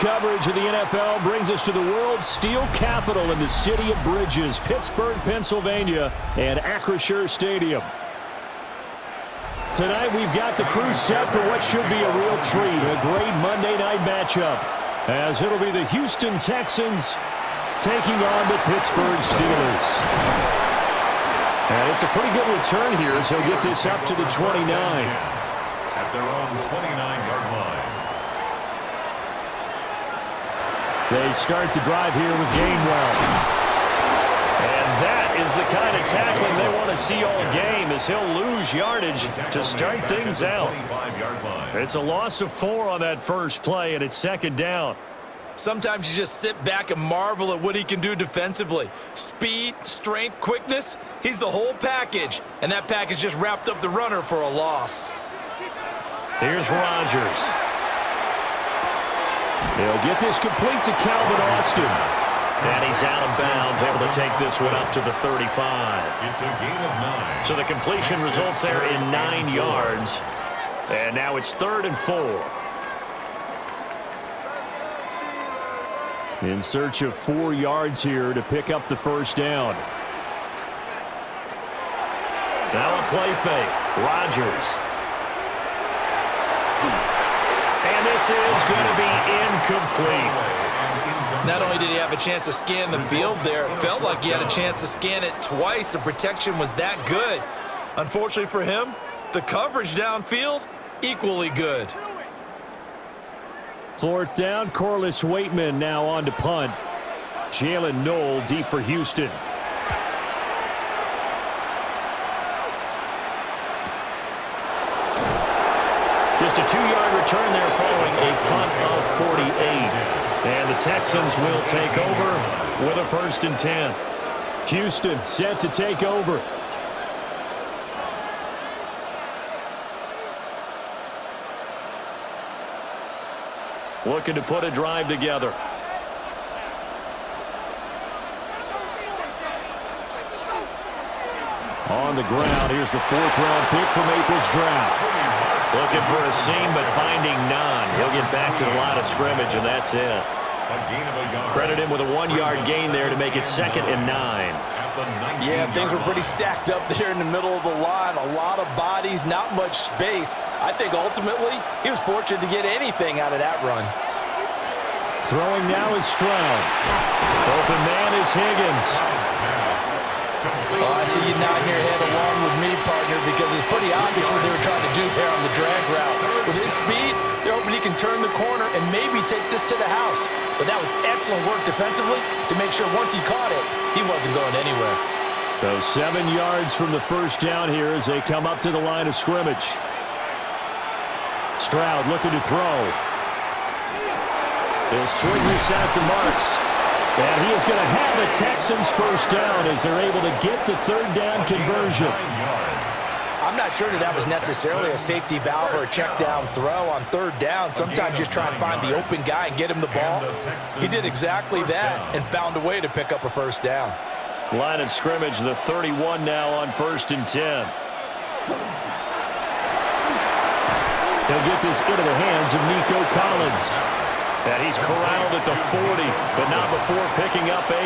coverage of the NFL brings us to the world's steel capital in the city of bridges, Pittsburgh, Pennsylvania, and Acrisure Stadium. Tonight we've got the crew set for what should be a real treat, a great Monday night matchup, as it'll be the Houston Texans taking on the Pittsburgh Steelers. And it's a pretty good return here as he'll get this up to the 29. At their own 29-yard line. They start the drive here with Gainwell. And that is the kind of tackling they want to see all game, as he'll lose yardage to start things out. It's a loss of 4 on that first play, and it's second down. Sometimes you just sit back and marvel at what he can do defensively. Speed, strength, quickness, he's the whole package. And that package just wrapped up the runner for a loss. Here's Rodgers. He'll get this complete to Calvin Austin. And he's out of bounds, able to take this one up to the 35. It's a gain of 9. So the completion results there in 9 yards. And now it's 3rd and 4. In search of 4 yards here to pick up the first down. Now a play fake. Rodgers. And this is going to be incomplete. Not only did he have a chance to scan the field there, it felt like he had a chance to scan it twice. The protection was that good. Unfortunately for him, the coverage downfield, equally good. 4th down, Corliss Waitman now on to punt. Jalen Knoll deep for Houston. Just a 2-yard return there following a punt of 48. And the Texans will take over with a 1st and 10. Houston set to take over. Looking to put a drive together. On the ground, here's the 4th-round pick from April's draft. Looking for a seam, but finding none. He'll get back to the line of scrimmage, and that's it. Credit him with a 1-yard gain there to make it 2nd and 9. Yeah, things were pretty stacked up there in the middle of the line. A lot of bodies, not much space. I think ultimately he was fortunate to get anything out of that run. Throwing now is Stroud. Open man is Higgins. Oh, I see you nodding your head along with me, partner, because it's pretty obvious what they were trying to do there on the drag route. With his speed, they're hoping he can turn the corner and maybe take this to the house. But that was excellent work defensively to make sure once he caught it, he wasn't going anywhere. So 7 yards from the first down here as they come up to the line of scrimmage. Stroud looking to throw. He'll swing this out to Marks. And he is going to have the Texans first down as they're able to get the 3rd down conversion. I'm not sure that was necessarily a safety valve or a check down throw on 3rd down. Sometimes just try and find the open guy and get him the ball. He did exactly that and found a way to pick up a first down. Line of scrimmage, the 31 now on 1st and 10. He'll get this into the hands of Nico Collins. And he's corralled at the 40, but not before picking up 8.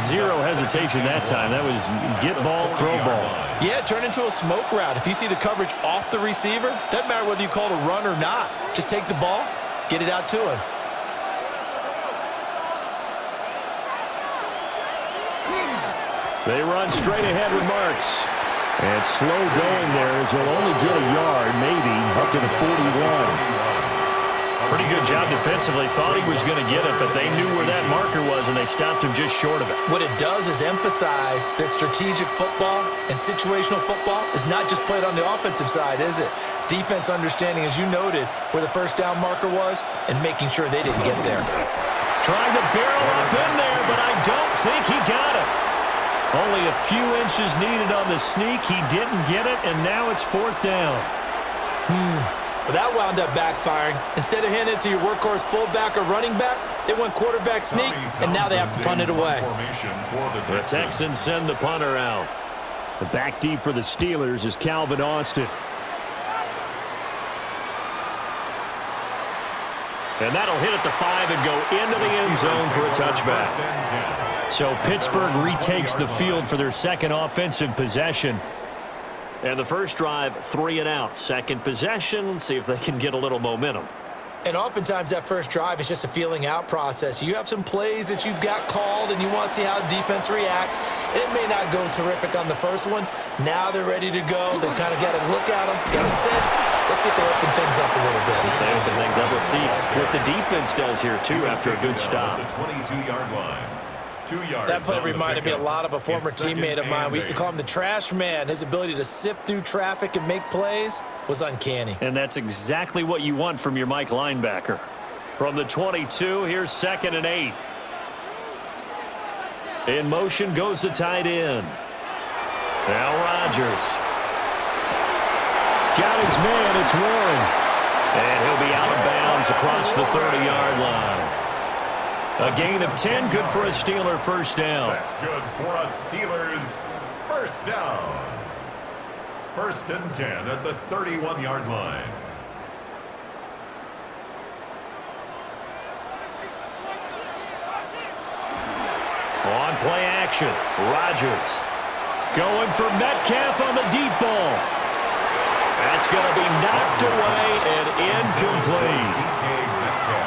0 hesitation that time. That was get ball, throw ball. Yeah, turn into a smoke route. If you see the coverage off the receiver, doesn't matter whether you call it a run or not. Just take the ball, get it out to him. They run straight ahead with Marks. And slow going there as he'll only get a yard, maybe, up to the 41. Pretty good job defensively. Thought he was going to get it, but they knew where that marker was, and they stopped him just short of it. What it does is emphasize that strategic football and situational football is not just played on the offensive side, is it? Defense understanding, as you noted, where the first down marker was and making sure they didn't get there. Trying to barrel up in there, but I don't think he got it. Only a few inches needed on the sneak. He didn't get it, and now it's 4th down. But that wound up backfiring. Instead of handing it to your workhorse fullback or running back, they went quarterback sneak, and now they have to punt it away. The Texans send the punter out. The back deep for the Steelers is Calvin Austin. And that'll hit at the 5 and go into the end zone for a touchback. So Pittsburgh retakes the field for their second offensive possession. And the first drive, 3 and out. Second possession, see if they can get a little momentum. And oftentimes that first drive is just a feeling out process. You have some plays that you've got called and you want to see how defense reacts. It may not go terrific on the first one. Now they're ready to go. They've kind of got to look at them, got a sense. Let's see if they open things up a little bit. If they open things up, let's see what the defense does here, too, after a good stop. The 22-yard line. 2 yards. That play reminded me a lot of a former teammate of mine. We used to call him the trash man. His ability to sift through traffic and make plays was uncanny. And that's exactly what you want from your Mike linebacker. From the 22, here's 2nd and 8. In motion goes the tight end. Now Rodgers. Got his man, it's Warren. And he'll be out of bounds across the 30-yard line. A gain of 10, good for a Steeler first down. That's good for a Steelers first down. 1st and 10 at the 31-yard line. On play action, Rodgers going for Metcalf on the deep ball. That's going to be knocked away and incomplete.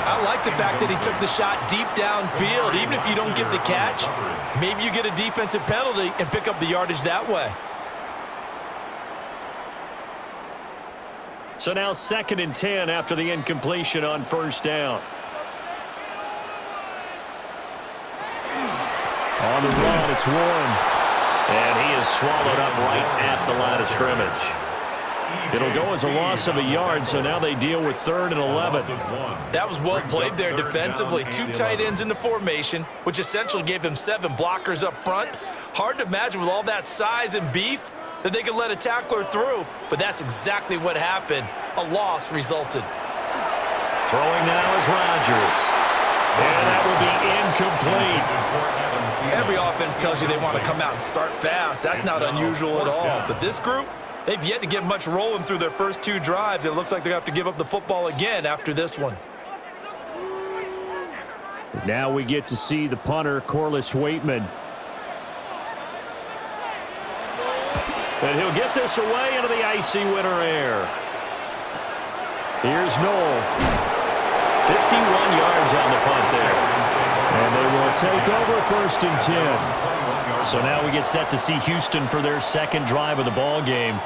I like the fact that he took the shot deep downfield. Even if you don't get the catch, maybe you get a defensive penalty and pick up the yardage that way. So now 2nd and 10 after the incompletion on first down. On the run, it's Warren. And he is swallowed up right at the line of scrimmage. It'll go as a loss of a yard, so now they deal with 3rd and 11. That was well played there defensively. 2 tight ends in the formation, which essentially gave them 7 blockers up front. Hard to imagine with all that size and beef that they could let a tackler through, but that's exactly what happened. A loss resulted. Throwing now is Rodgers. And that will be incomplete. Every offense tells you they want to come out and start fast. That's not unusual at all. But this group, they've yet to get much rolling through their first 2 drives. It looks like they're going to have to give up the football again after this one. Now we get to see the punter, Corliss Waitman. And he'll get this away into the icy winter air. Here's Noel. 51 yards on the punt there. And they will take over 1st and 10. So now we get set to see Houston for their second drive of the ball game.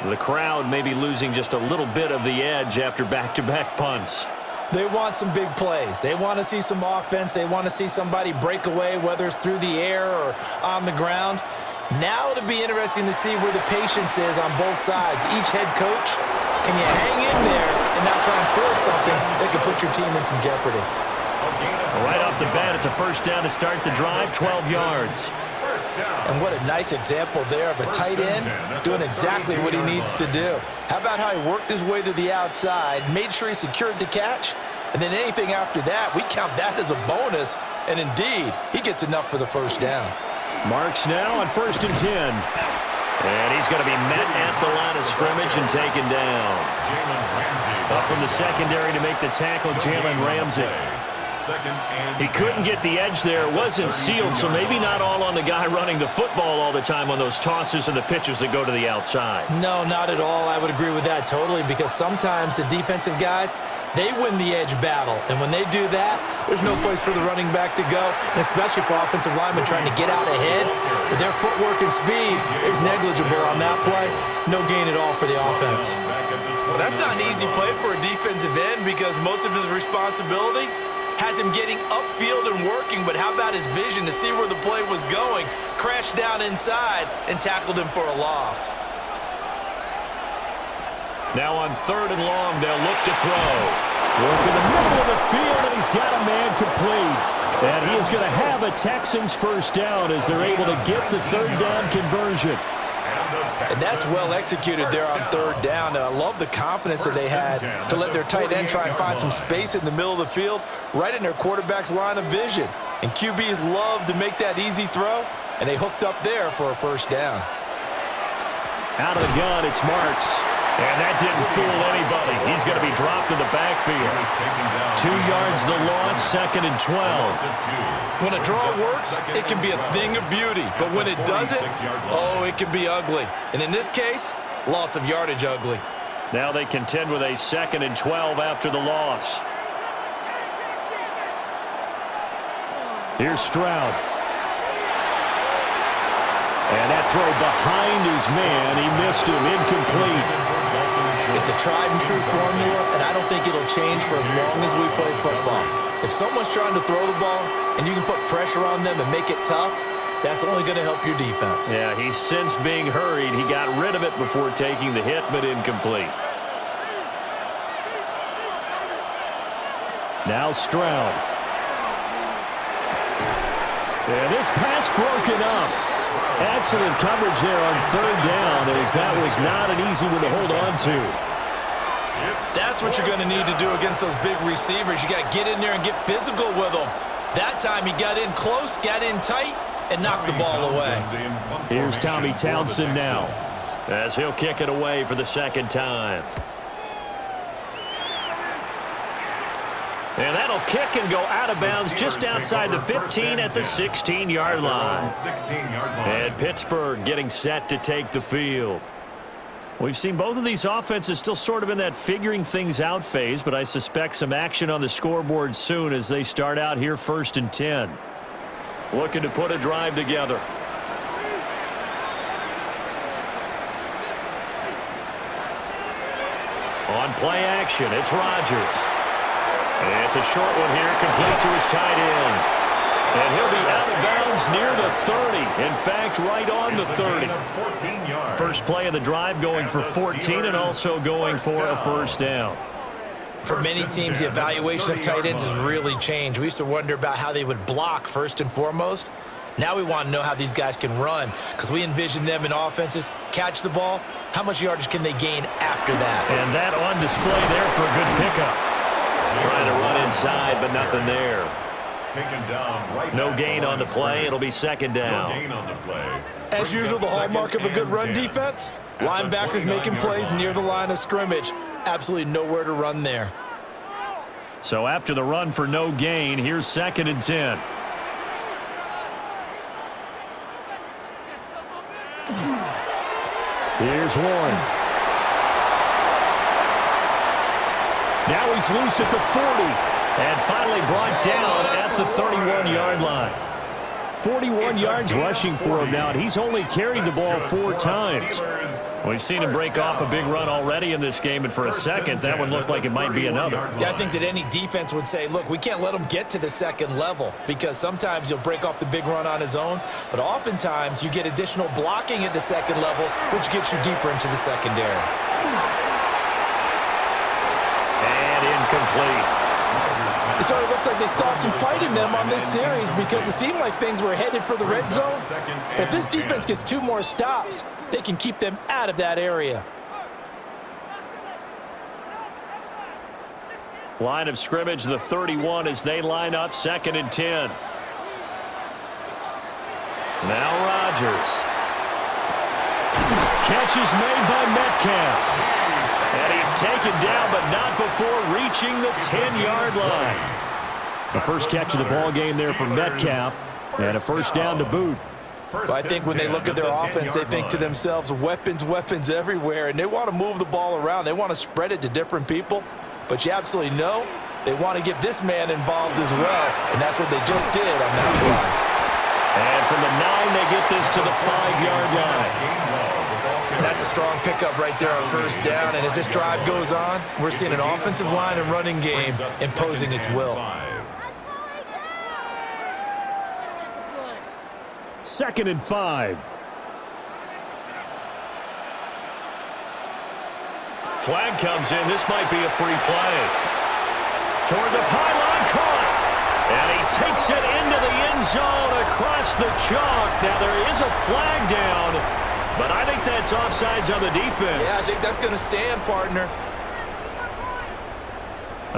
The crowd may be losing just a little bit of the edge after back-to-back punts. They want some big plays. They want to see some offense. They want to see somebody break away, whether it's through the air or on the ground. Now it'll be interesting to see where the patience is on both sides. Each head coach, can you hang in there and not try and force something that could put your team in some jeopardy? Right off the bat, it's a first down to start the drive, 12 yards. And what a nice example there of a tight end doing exactly what he needs to do. How about how he worked his way to the outside, made sure he secured the catch, and then anything after that, we count that as a bonus. And indeed, he gets enough for the first down. Marks now on 1st and 10. And he's going to be met at the line of scrimmage and taken down. Up from the secondary to make the tackle, Jalen Ramsey. He couldn't get the edge there. It wasn't sealed, so maybe not all on the guy running the football all the time on those tosses and the pitches that go to the outside. No, not at all. I would agree with that totally, because sometimes the defensive guys, they win the edge battle. And when they do that, there's no place for the running back to go, and especially for offensive linemen trying to get out ahead. With their footwork and speed, it was negligible on that play. No gain at all for the offense. Well, that's not an easy play for a defensive end, because most of his responsibility has him getting upfield and working, but how about his vision to see where the play was going, crashed down inside, and tackled him for a loss. Now on 3rd and long, they'll look to throw. Work in the middle of the field, and he's got a man complete. And he is going to have a Texans first down as they're able to get the 3rd down conversion. And that's well executed there on 3rd down. And I love the confidence that they had to let their tight end try and find some space in the middle of the field, right in their quarterback's line of vision. And QBs love to make that easy throw, and they hooked up there for a first down. Out of the gun, it's Marks. And that didn't fool anybody. He's going to be dropped in the backfield. 2 yards the loss, 2nd and 12. When a draw works, it can be a thing of beauty. But when it doesn't, oh, it can be ugly. And in this case, loss of yardage ugly. Now they contend with a 2nd and 12 after the loss. Here's Stroud. And that throw behind his man, he missed him, incomplete. It's a tried-and-true formula, and I don't think it'll change for as long as we play football. If someone's trying to throw the ball and you can put pressure on them and make it tough, that's only going to help your defense. Yeah, he's since being hurried. He got rid of it before taking the hit, but incomplete. Now Stroud. And this pass broken up. Excellent coverage there on 3rd down, as that was not an easy one to hold on to. That's what you're going to need to do against those big receivers. You got to get in there and get physical with them. That time he got in close, got in tight, and knocked the ball away. Here's Tommy Townsend now, as he'll kick it away for the 2nd time. And that'll kick and go out of bounds just outside the 15 at the 16-yard line. And Pittsburgh getting set to take the field. We've seen both of these offenses still sort of in that figuring things out phase, but I suspect some action on the scoreboard soon as they start out here 1st and 10. Looking to put a drive together. On play action, it's Rodgers. It's a short one here, complete to his tight end. And he'll be out of bounds near the 30. In fact, right on the 30. First play of the drive going for 14 and also going for a 1st down. For many teams, the evaluation of tight ends has really changed. We used to wonder about how they would block first and foremost. Now we want to know how these guys can run, because we envision them in offenses, catch the ball, how much yardage can they gain after that? And that on display there for a good pickup. Trying to run inside, but nothing there. No gain on the play. It'll be 2nd down. As usual, the hallmark of a good run defense, linebackers making plays near the line of scrimmage. Absolutely nowhere to run there. So after the run for no gain, here's 2nd and 10. Here's Warren. Now he's loose at the 40 and finally brought down at the 31-yard line. 41 yards rushing for him now, and he's only carried the ball 4 times. We've seen him break off a big run already in this game, and for a second, that one looked like it might be another. Yeah, I think that any defense would say, look, we can't let him get to the 2nd level, because sometimes he'll break off the big run on his own, but oftentimes you get additional blocking at the 2nd level, which gets you deeper into the secondary. Incomplete. It sort of looks like they stopped some fighting them on this series because it seemed like things were headed for the red zone. But if this defense gets 2 more stops, they can keep them out of that area. Line of scrimmage, the 31 as they line up 2nd and 10. Now Rodgers. Catch is made by Metcalf. And he's taken down, but not before reaching the 10-yard line. The first catch of the ball game there for Metcalf, and a 1st down to boot. But I think when they look at their offense, they think to themselves, weapons, weapons everywhere, and they want to move the ball around. They want to spread it to different people, but you absolutely know they want to get this man involved as well, and that's what they just did on that play. And from the 9, they get this to the 5-yard line. That's a strong pickup right there on 1st down, and as this drive goes on, we're seeing an offensive line and running game imposing its will. 2nd and 5. Flag comes in. This might be a free play. Toward the pylon, caught. And he takes it into the end zone across the chalk. Now there is a flag down. But I think that's offsides on the defense. Yeah, I think that's going to stand, partner.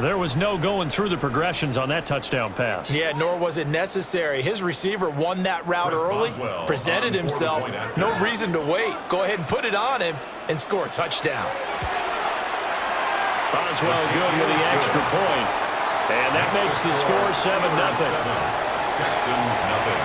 There was no going through the progressions on that touchdown pass. Yeah, nor was it necessary. His receiver won that route early, presented himself. No reason to wait. Go ahead and put it on him and score a touchdown. Boswell good with the extra point. And that makes the score 7-0. Texans nothing.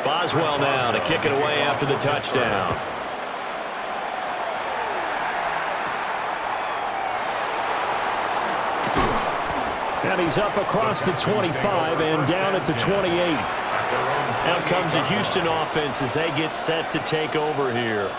Boswell now to kick it away after the touchdown. And he's up across the 25 and down at the 28. Out comes the Houston offense as they get set to take over here.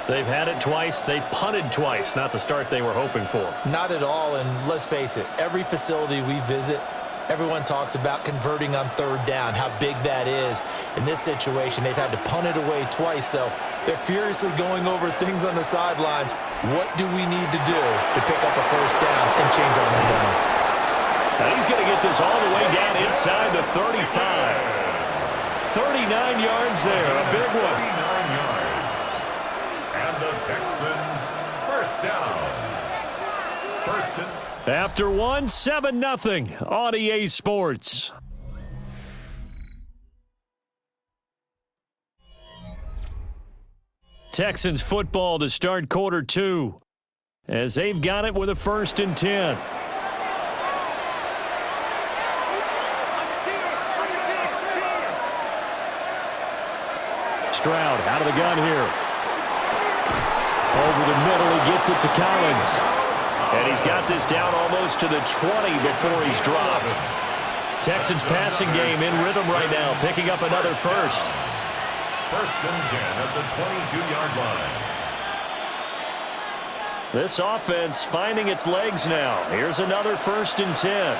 They've had it twice. They've punted twice. Not the start they were hoping for. Not at all, and let's face it, every facility we visit, everyone talks about converting on third down, how big that is. In this situation, they've had to punt it away twice, so they're furiously going over things on the sidelines. What do we need to do to pick up a first down and change our momentum? And he's going to get this all the way down inside the 35. 39 yards there, a big one. 39 yards. And the Texans first down. First and After 7-0 on EA Sports. Texans football to start quarter 2 as they've got it with a 1st and 10. Stroud out of the gun here. Over the middle, he gets it to Collins. And he's got this down almost to the 20 before he's dropped. Texans passing game in rhythm right now, picking up another first. 1st and 10 at the 22-yard line. This offense finding its legs now. Here's another 1st and 10.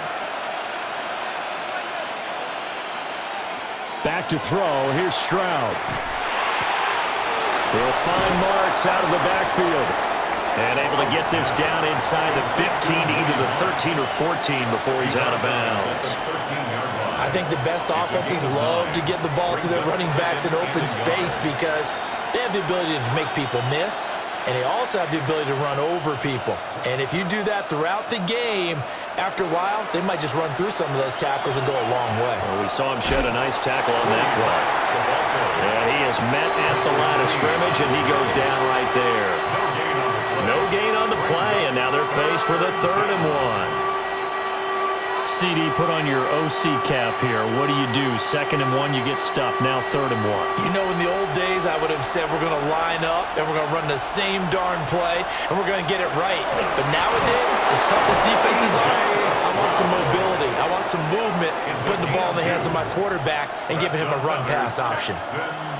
Back to throw. Here's Stroud. He'll find Marks out of the backfield. And able to get this down inside the 15 to either the 13 or 14 before he's out of bounds. I think the best offenses love to get the ball to their running backs in open space because they have the ability to make people miss, and they also have the ability to run over people. And if you do that throughout the game, after a while, they might just run through some of those tackles and go a long way. Well, we saw him shed a nice tackle on that play. And he is met at the line of scrimmage, and he goes down right there. No gain on the play, and now they're faced with a 3rd and 1. CD, put on your OC cap here. What do you do? 2nd and 1, you get stuffed. Now 3rd and 1. You know, in the old days, I would have said we're going to line up and we're going to run the same darn play and we're going to get it right. But nowadays, as tough as defenses are, I want some mobility. I want some movement, putting the ball in the hands of my quarterback and giving him a run-pass option.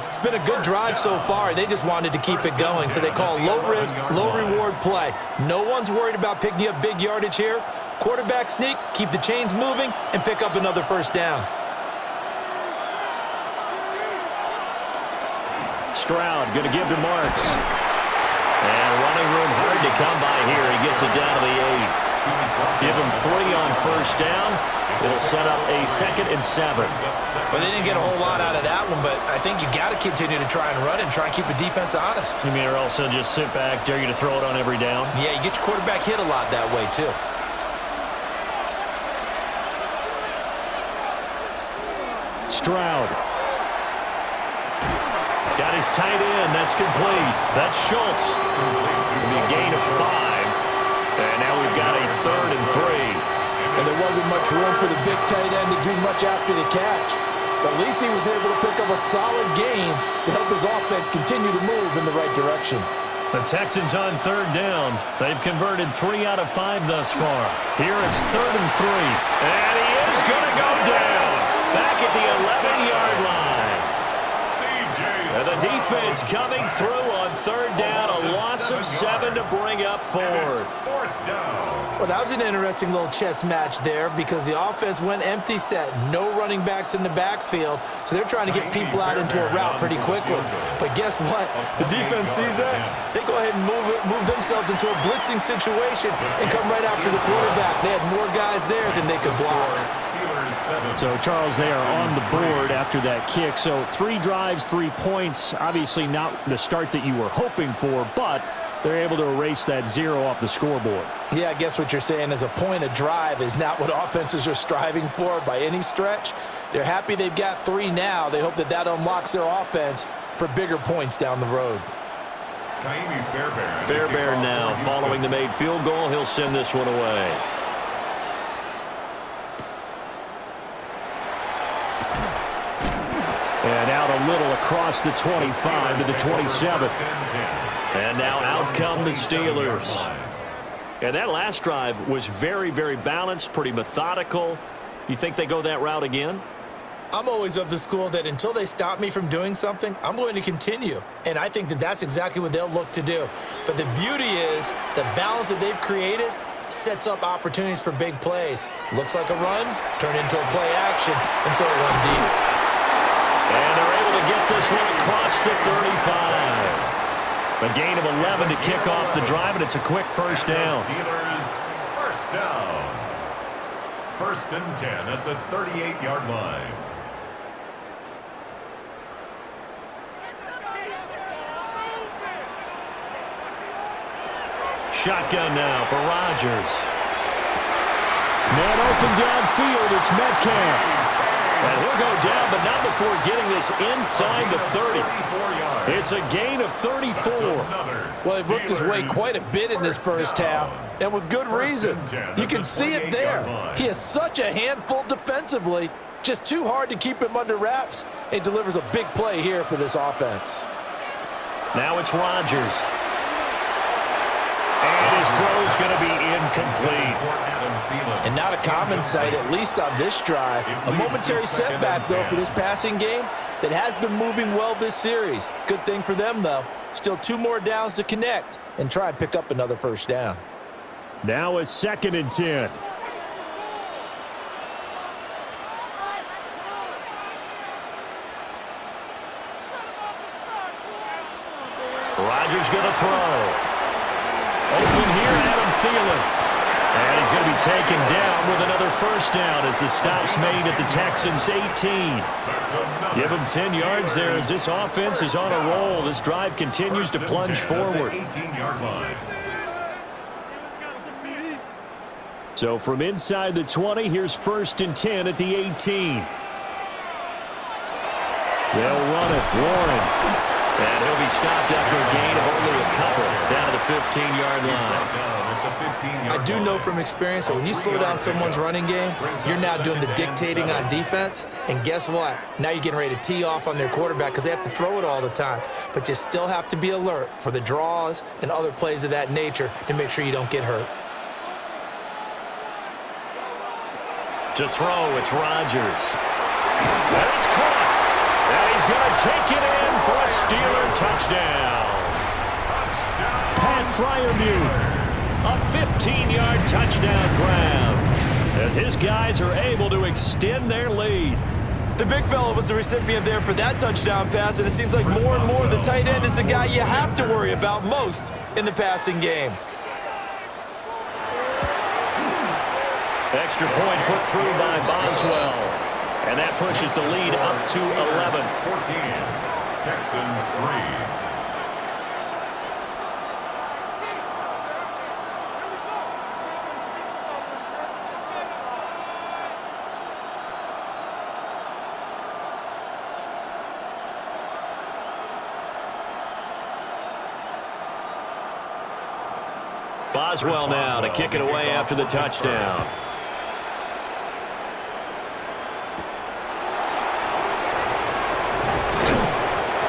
It's been a good drive so far. They just wanted to keep it going, so they call low-risk, low-reward play. No one's worried about picking up big yardage here. Quarterback sneak, keep the chains moving, and pick up another first down. Stroud going to give to Marks. And running room hard to come by here. He gets it down to the 8. Give him 3 on first down. It'll set up a 2nd and 7. Well, they didn't get a whole lot out of that one, but I think you got to continue to try and run and try and keep the defense honest. You mean or also just sit back, dare you to throw it on every down? Yeah, you get your quarterback hit a lot that way, too. Stroud. Got his tight end. That's complete. That's Schultz. It'll be a gain of 5. And now we've got a 3rd and 3. And there wasn't much room for the big tight end to do much after the catch. But at least he was able to pick up a solid gain to help his offense continue to move in the right direction. The Texans on 3rd down. They've converted 3 out of 5 thus far. Here it's 3rd and 3. And he is going to go down. Back at the 11-yard line. And the defense coming through on 3rd down. A loss of 7 to bring up 4th. Well, that was an interesting little chess match there because the offense went empty set. No running backs in the backfield, so they're trying to get people out into a route pretty quickly. But guess what? The defense sees that. They go ahead and move themselves into a blitzing situation and come right after the quarterback. They had more guys there than they could block. So, Charles, they are on the board after that kick. So 3 drives, 3 points. Obviously not the start that you were hoping for, but they're able to erase that 0 off the scoreboard. Yeah, I guess what you're saying is a point a drive is not what offenses are striving for by any stretch. They're happy they've got 3 now. They hope that that unlocks their offense for bigger points down the road. Fairbairn now, following the made field goal, he'll send this one away. And out a little across the 25 to the 27. And now out come the Steelers. And that last drive was very, very balanced, pretty methodical. You think they go that route again? I'm always of the school that until they stop me from doing something, I'm going to continue. And I think that that's exactly what they'll look to do. But the beauty is the balance that they've created sets up opportunities for big plays. Looks like a run, turn into a play action, and throw one deep. And they're able to get this one across the 35. A gain of 11 to kick off the drive, and it's a quick first down. Steelers first down. 1st and 10 at the 38-yard line. Shotgun now for Rodgers. Man open downfield, it's Metcalf. And he'll go down, but not before getting this inside the 30. It's a gain of 34. Well, he worked his way quite a bit in this first half, and with good reason. You can see it there. He is such a handful defensively. Just too hard to keep him under wraps. He delivers a big play here for this offense. Now it's Rodgers. And his throw's going to be incomplete. And not a common sight, at least on this drive. A momentary setback, though, for this passing game that has been moving well this series. Good thing for them, though. Still 2 more downs to connect and try and pick up another first down. Now a 2nd and 10. Rodgers going to throw. Open here, Adam Thielen. And he's going to be taken down with another first down as the stop's made at the Texans' 18. Give him 10 yards there as this offense is on a roll. This drive continues to plunge forward. So from inside the 20, here's 1st and 10 at the 18. They'll run it. Warren. And he'll be stopped after a gain of only a couple down to the 15-yard line. I do know from experience that when you slow down someone's running game, you're now doing the dictating on defense. And guess what? Now you're getting ready to tee off on their quarterback because they have to throw it all the time. But you still have to be alert for the draws and other plays of that nature to make sure you don't get hurt. To throw, it's Rodgers. And it's caught. And he's going to take it in for a Steeler touchdown. Pat Fryermuth. A 15-yard touchdown grab as his guys are able to extend their lead. The big fella was the recipient there for that touchdown pass, and it seems like more and more the tight end is the guy you have to worry about most in the passing game. Extra point put through by Boswell. And that pushes the lead up to 11. 14, Texans 3. Boswell now to kick it away after the touchdown.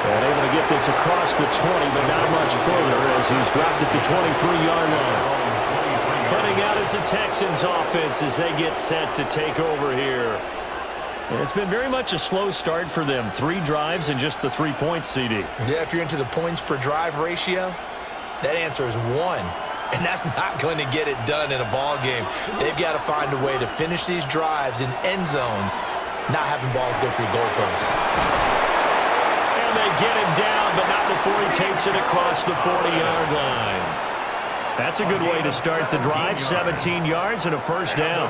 And able to get this across the 20, but not much further as he's dropped it to 23-yard line. Running out as the Texans offense as they get set to take over here. And it's been very much a slow start for them. 3 drives and just the 3 points, CD. Yeah, if you're into the points per drive ratio, that answer is 1. And that's not going to get it done in a ball game. They've got to find a way to finish these drives in end zones, not having balls go through goalposts. And they get him down, but not before he takes it across the 40-yard line. That's a good way to start the drive. 17 yards and a first down.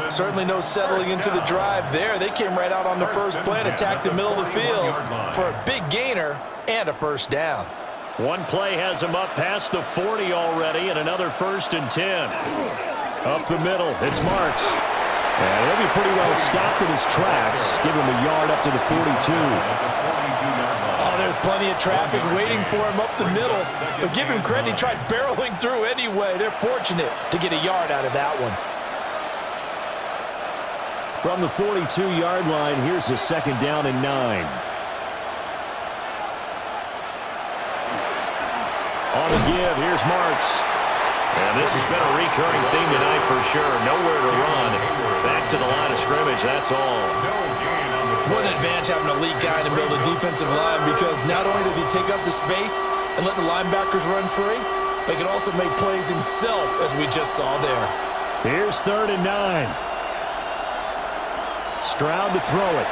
Certainly no settling into the drive there. They came right out on the first play and attacked the middle of the field for a big gainer and a first down. One play has him up past the 40 already, and another 1st and 10. Up the middle, it's Marks. And he'll be pretty well stopped in his tracks. Give him a yard up to the 42. Oh, there's plenty of traffic waiting for him up the middle. But give him credit, he tried barreling through anyway. They're fortunate to get a yard out of that one. From the 42-yard line, here's a 2nd down and 9. On the give, here's Marks. And this has been a recurring theme tonight for sure. Nowhere to run. Back to the line of scrimmage, that's all. What an advantage having a lead guy in the middle of the defensive line, because not only does he take up the space and let the linebackers run free, but he can also make plays himself, as we just saw there. Here's 3rd and 9. Stroud to throw it.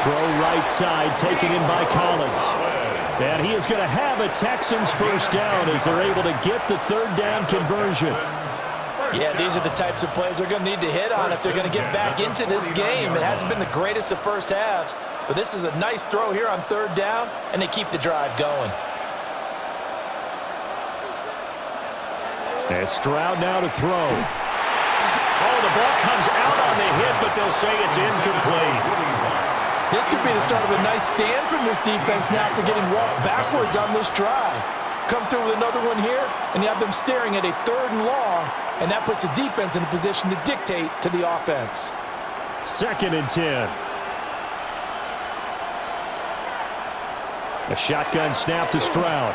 Throw right side, taken in by Collins. And he is going to have a Texans first down as they're able to get the 3rd down conversion. Yeah, these are the types of plays they're going to need to hit on if they're going to get back into this game. It hasn't been the greatest of first halves, but this is a nice throw here on 3rd down, and they keep the drive going. And Stroud now to throw. Oh, the ball comes out on the hit, but they'll say it's incomplete. This could be the start of a nice stand from this defense now after getting walked backwards on this drive. Come through with another one here, and you have them staring at a 3rd and long, and that puts the defense in a position to dictate to the offense. 2nd and 10. A shotgun snap to Stroud.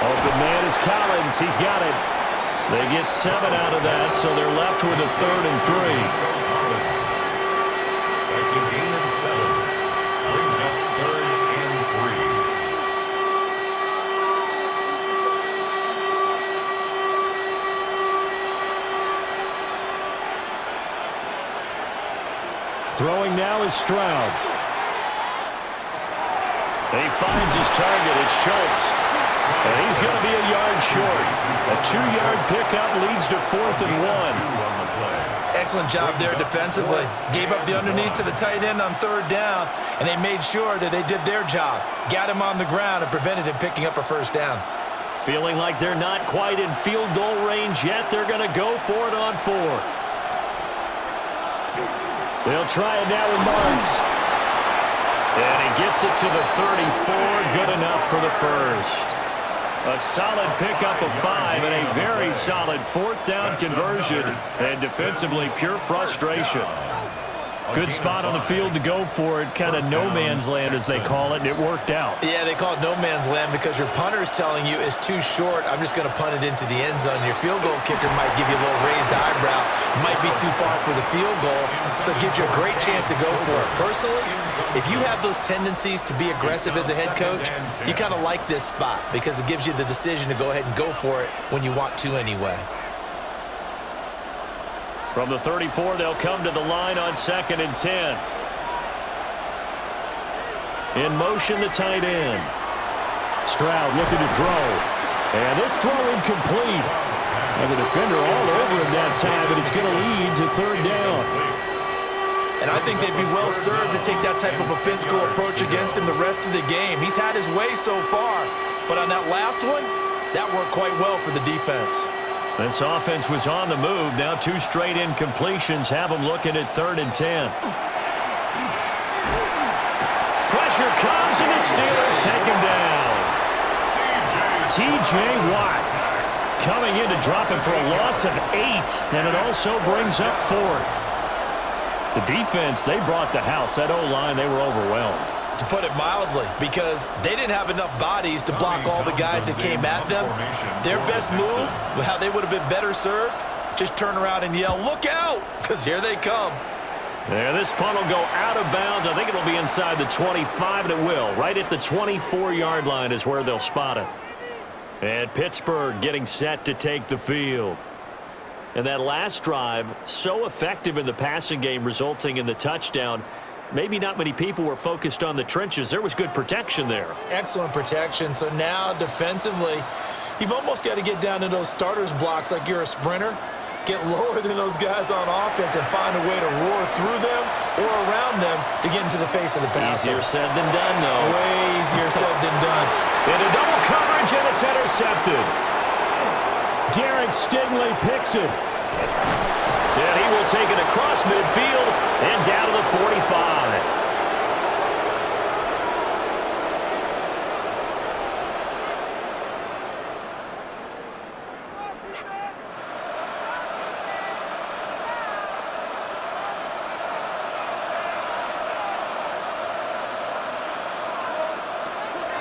Open man is Collins. He's got it. They get 7 out of that, so they're left with a 3rd and 3. That's a gain of 7. Brings up 3rd and 3. Throwing now is Stroud. He finds his target. It's Schultz. And he's going to be a yard short. A 2-yard pickup leads to 4th and 1. Excellent job there defensively. Gave up the underneath to the tight end on 3rd down, and they made sure that they did their job. Got him on the ground and prevented him picking up a first down. Feeling like they're not quite in field goal range yet. They're going to go for it on 4th. They'll try it now with Marks. And he gets it to the 34. Good enough for the first. A solid pickup of 5 and a very solid 4th down conversion. And defensively, pure frustration. Good spot on the field to go for it. Kind of no man's land, as they call it, and it worked out. Yeah, they call it no man's land because your punter is telling you it's too short. I'm just going to punt it into the end zone. Your field goal kicker might give you a little raised eyebrow. Might be too far for the field goal, so it gives you a great chance to go for it. Personally, if you have those tendencies to be aggressive as a head coach, you kind of like this spot because it gives you the decision to go ahead and go for it when you want to anyway. From the 34, they'll come to the line on 2nd and 10. In motion, the tight end. Stroud looking to throw. And this throw incomplete. And the defender all over him that time, but it's going to lead to 3rd down. And I think they'd be well served to take that type of a physical approach against him the rest of the game. He's had his way so far, but on that last one, that worked quite well for the defense. This offense was on the move. Now 2 straight incompletions have them looking at 3rd and 10. Pressure comes, and the Steelers take him down. T.J. Watt coming in to drop him for a loss of 8, and it also brings up 4th. The defense, they brought the house. That O-line, they were overwhelmed. To put it mildly, because they didn't have enough bodies to block all the guys that came at them. Their best move, how they would have been better served, just turn around and yell, "Look out!" because here they come. Yeah, this punt will go out of bounds. I think it'll be inside the 25, and it will. Right at the 24-yard line is where they'll spot it. And Pittsburgh getting set to take the field. And that last drive, so effective in the passing game, resulting in the touchdown. Maybe not many people were focused on the trenches. There was good protection there. Excellent protection. So now defensively, You've almost got to get down to those starters blocks like you're a sprinter, get lower than those guys on offense, and find a way to roar through them or around them to get into the face of the passer. Easier said than done, though. Way easier said than done. Into double coverage, and it's intercepted. Derek Stingley picks it. And he will take it across midfield and down to the 45.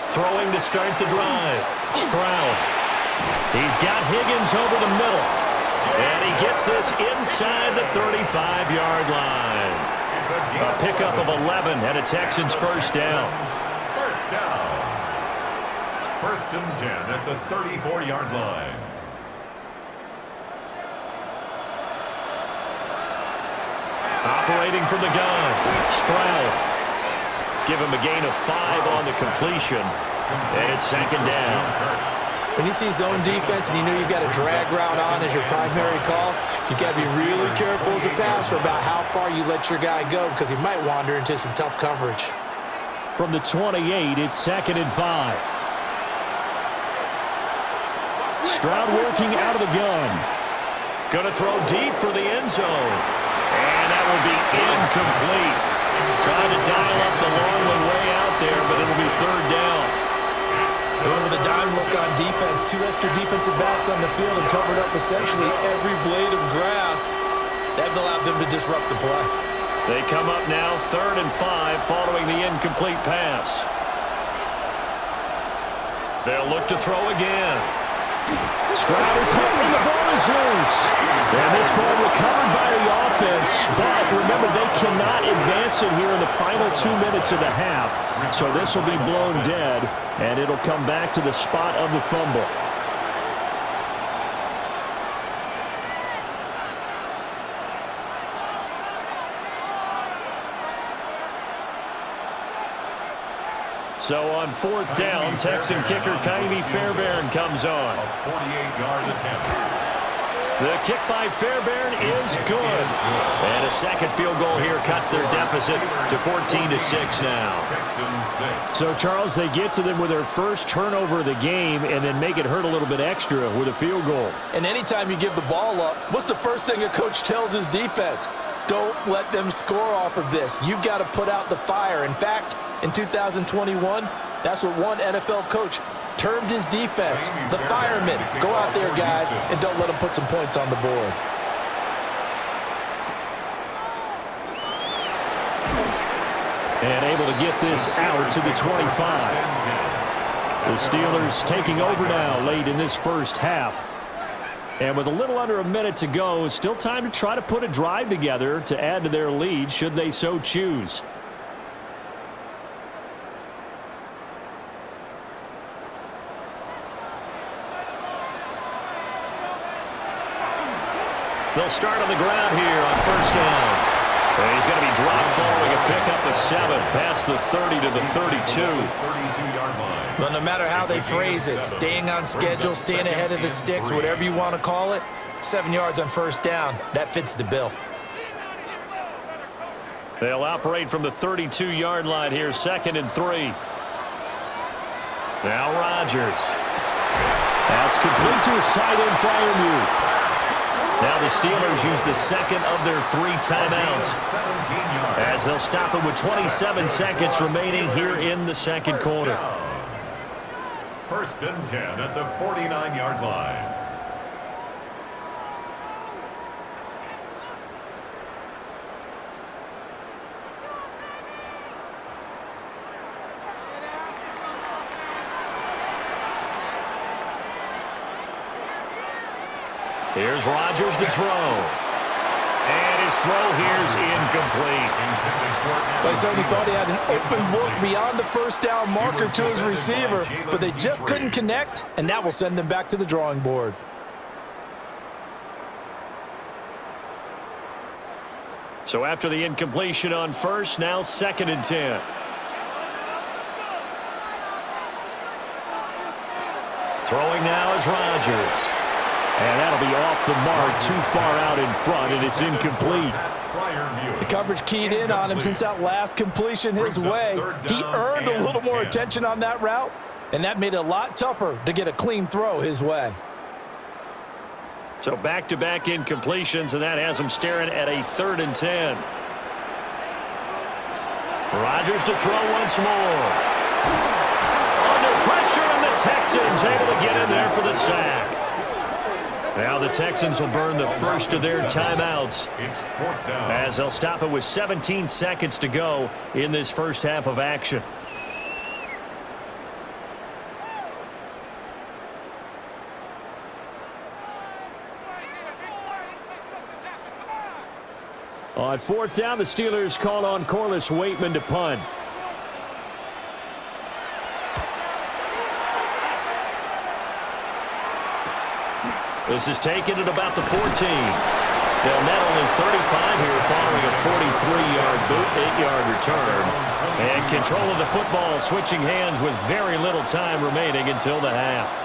Throwing to start the drive. Stroud. He's got Higgins over the middle. And he gets this inside the 35-yard line. A pickup of 11 and a Texans first down. First down. First and 10 at the 34-yard line. Operating from the gun. Stroud. Give him a gain of 5 on the completion. And it's second down. When you see zone defense and you know you've got a drag route on as your primary call, you've got to be really careful as a passer about how far you let your guy go because he might wander into some tough coverage. From the 28, it's second and 5. Stroud working out of the gun. Going to throw deep for the end zone. And that will be incomplete. Trying to dial up the long one way out there, but it'll be third down. Going with a dime look on defense, 2 extra defensive backs on the field and covered up essentially every blade of grass. That allowed them to disrupt the play. They come up now, third and 5, following the incomplete pass. They'll look to throw again. Stroud is hit and the ball is loose. And this ball recovered by the offense, but remember they cannot advance it here in the final 2 minutes of the half. So this will be blown dead, and it'll come back to the spot of the fumble. So on fourth down, Texan kicker Kamari Fairbairn comes on. A 48-yard attempt. The kick by Fairbairn is good. And a second field goal here cuts their deficit to 14-6 now. So, Charles, they get to them with their first turnover of the game and then make it hurt a little bit extra with a field goal. And anytime you give the ball up, what's the first thing a coach tells his defense? Don't let them score off of this. You've got to put out the fire. In fact, in 2021, that's what one NFL coach termed his defense, the firemen. Go out there, guys, and don't let them put some points on the board. And able to get this out to the 25. The Steelers taking over now late in this first half. And with a little under a minute to go, still time to try to put a drive together to add to their lead should they so choose. They'll start on the ground here on first down. And he's going to be dropped following a pickup of 7 past the 30 to the 32. 32-yard line. Well, no matter how they phrase it, staying on schedule, staying ahead of the sticks, whatever you want to call it, 7 yards on first down, that fits the bill. They'll operate from the 32-yard line here, second and 3. Now Rodgers. That's complete to his tight end flyer move. Now the Steelers use the second of their 3 timeouts as they'll stop it with 27 seconds remaining here in the second quarter. First and 10 at the 49-yard line. Here's Rodgers to throw. And his throw here's incomplete. They certainly thought he had an open look beyond the first down marker to his receiver, but they just couldn't connect, and that will send them back to the drawing board. So after the incompletion on first, now second and 10. Throwing now is Rodgers. And that'll be off the mark, too far out in front, and it's incomplete. The coverage keyed in on him since that last completion his way. He earned a little more attention on that route, and that made it a lot tougher to get a clean throw his way. So back-to-back incompletions, and that has him staring at a 3rd and 10. Rodgers to throw once more. Under pressure, and the Texans able to get in there for the sack. Now the Texans will burn the first of their timeouts as they'll stop it with 17 seconds to go in this first half of action. On 4th down, the Steelers call on Corliss Waitman to punt. This is taken at about the 14. They'll net only 35 here following a 43-yard boot, 8-yard return. And control of the football switching hands with very little time remaining until the half.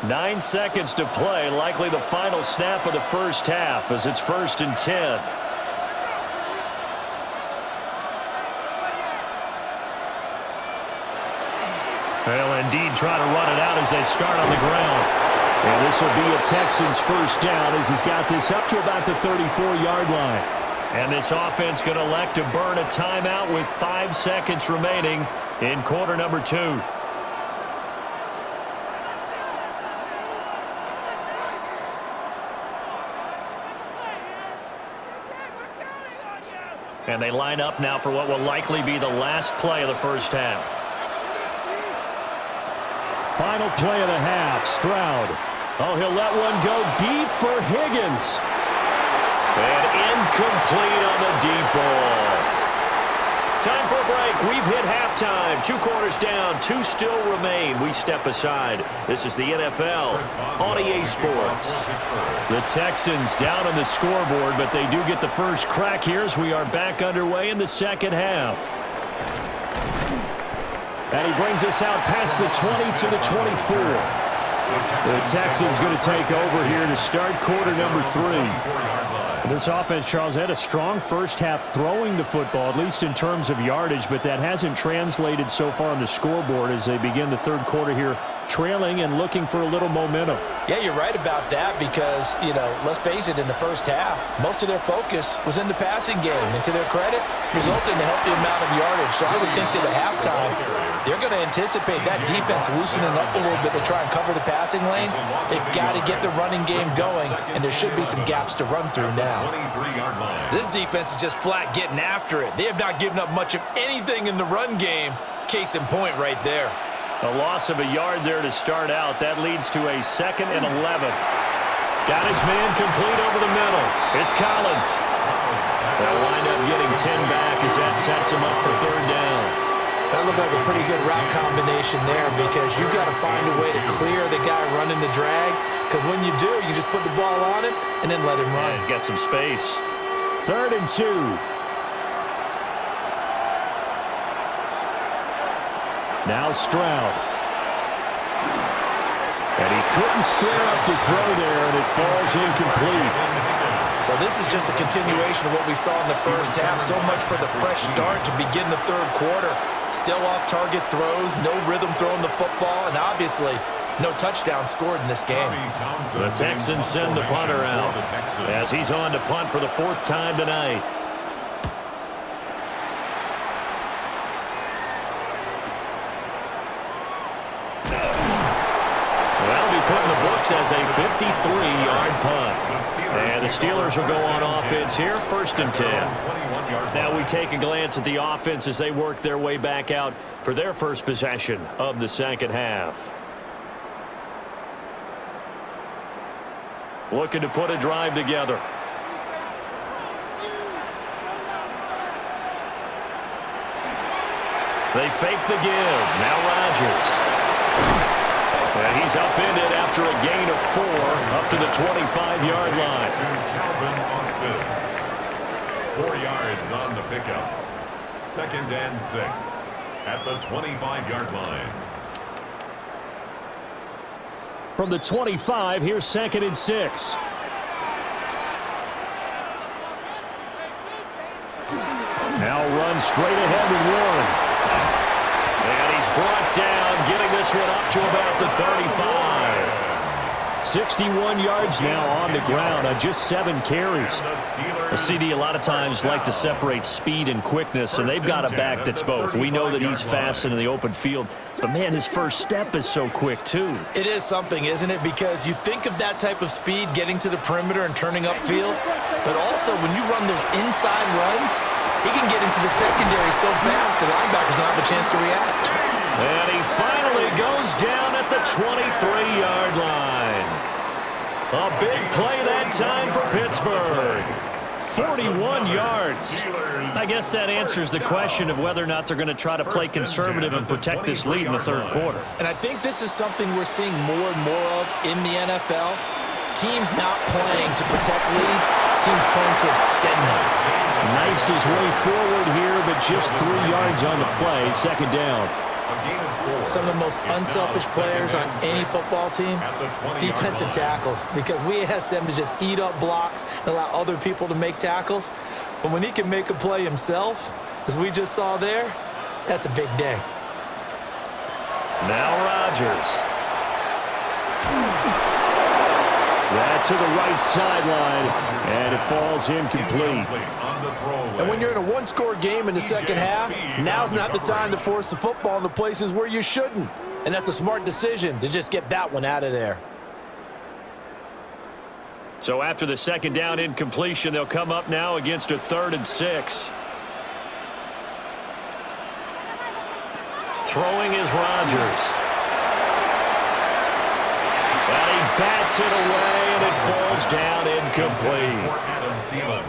Nine seconds to play, likely the final snap of the first half as it's 1st and 10. They'll indeed try to run it out as they start on the ground. And this will be a Texans first down as he's got this up to about the 34-yard line. And this offense going to elect to burn a timeout with 5 seconds remaining in quarter number 2. And they line up now for what will likely be the last play of the first half. Final play of the half, Stroud. Oh, he'll let one go deep for Higgins. And incomplete on the deep ball. Time for a break. We've hit halftime. 2 quarters down, 2 still remain. We step aside. This is the NFL on EA Sports. The Texans down on the scoreboard, but they do get the first crack here as we are back underway in the second half. And he brings us out past the 20 to the 24. The Texans going to take over here to start quarter number 3. This offense, Charles, had a strong first half throwing the football, at least in terms of yardage, but that hasn't translated so far on the scoreboard as they begin the third quarter here, trailing and looking for a little momentum. Yeah, you're right about that because, let's face it, in the first half, most of their focus was in the passing game. And to their credit, resulted in a healthy amount of yardage. So I would think that at halftime, they're going to anticipate that defense loosening up a little bit to try and cover the passing lanes. They've got to get the running game going, and there should be some gaps to run through now. This defense is just flat getting after it. They have not given up much of anything in the run game. Case in point right there. A loss of a yard there to start out. That leads to a 2nd and 11. Got his man complete over the middle. It's Collins. They'll wind up getting 10 back as that sets him up for 3rd down. That looked like a pretty good route combination there because you've got to find a way to clear the guy running the drag because when you do, you just put the ball on him and then let him run. Yeah, he's got some space. 3rd and 2. Now Stroud. And he couldn't square up to throw there, and it falls incomplete. Well, this is just a continuation of what we saw in the first half. So much for the fresh start to begin the third quarter. Still off-target throws, no rhythm throwing the football, and obviously no touchdown scored in this game. The Texans send the punter out as he's on to punt for the 4th time tonight. Put in the books as a 53-yard punt. And the Steelers will go on offense here, 1st and 10. Now we take a glance at the offense as they work their way back out for their first possession of the second half. Looking to put a drive together. They fake the give. Now Rodgers. And he's upended after a gain of 4 up to the 25-yard line. 4 yards on the pickup. 2nd and 6 at the 25-yard line. From the 25, here's 2nd and 6. Now runs straight ahead with Warren. And he's brought down, getting this one up to about the 35. 61 yards now on the ground on just 7 carries. The CD a lot of times like to separate speed and quickness, and they've got a back that's both. We know that he's fast in the open field, but, man, his first step is so quick, too. It is something, isn't it? Because you think of that type of speed getting to the perimeter and turning upfield, but also when you run those inside runs, he can get into the secondary so fast the linebackers don't have a chance to react. And he finally goes down at the 23-yard line. A big play that time for Pittsburgh. 41 yards. I guess that answers the question of whether or not they're going to try to play conservative and protect this lead in the 3rd quarter. And I think this is something we're seeing more and more of in the NFL. Teams not playing to protect leads, teams playing to extend them. Knifes his way forward here, but just 3 yards on the play. 2nd down. Some of the most unselfish players on any football team, defensive tackles, because we ask them to just eat up blocks and allow other people to make tackles. But when he can make a play himself, as we just saw there, that's a big day. Now Rodgers. That to the right sideline, and it falls incomplete. And when you're in a one-score game in the second half, now's not the time to force the football in the places where you shouldn't. And that's a smart decision to just get that one out of there. So after the 2nd down incompletion, they'll come up now against a 3rd and 6. Throwing is Rodgers. And he bats it away, and it falls down incomplete.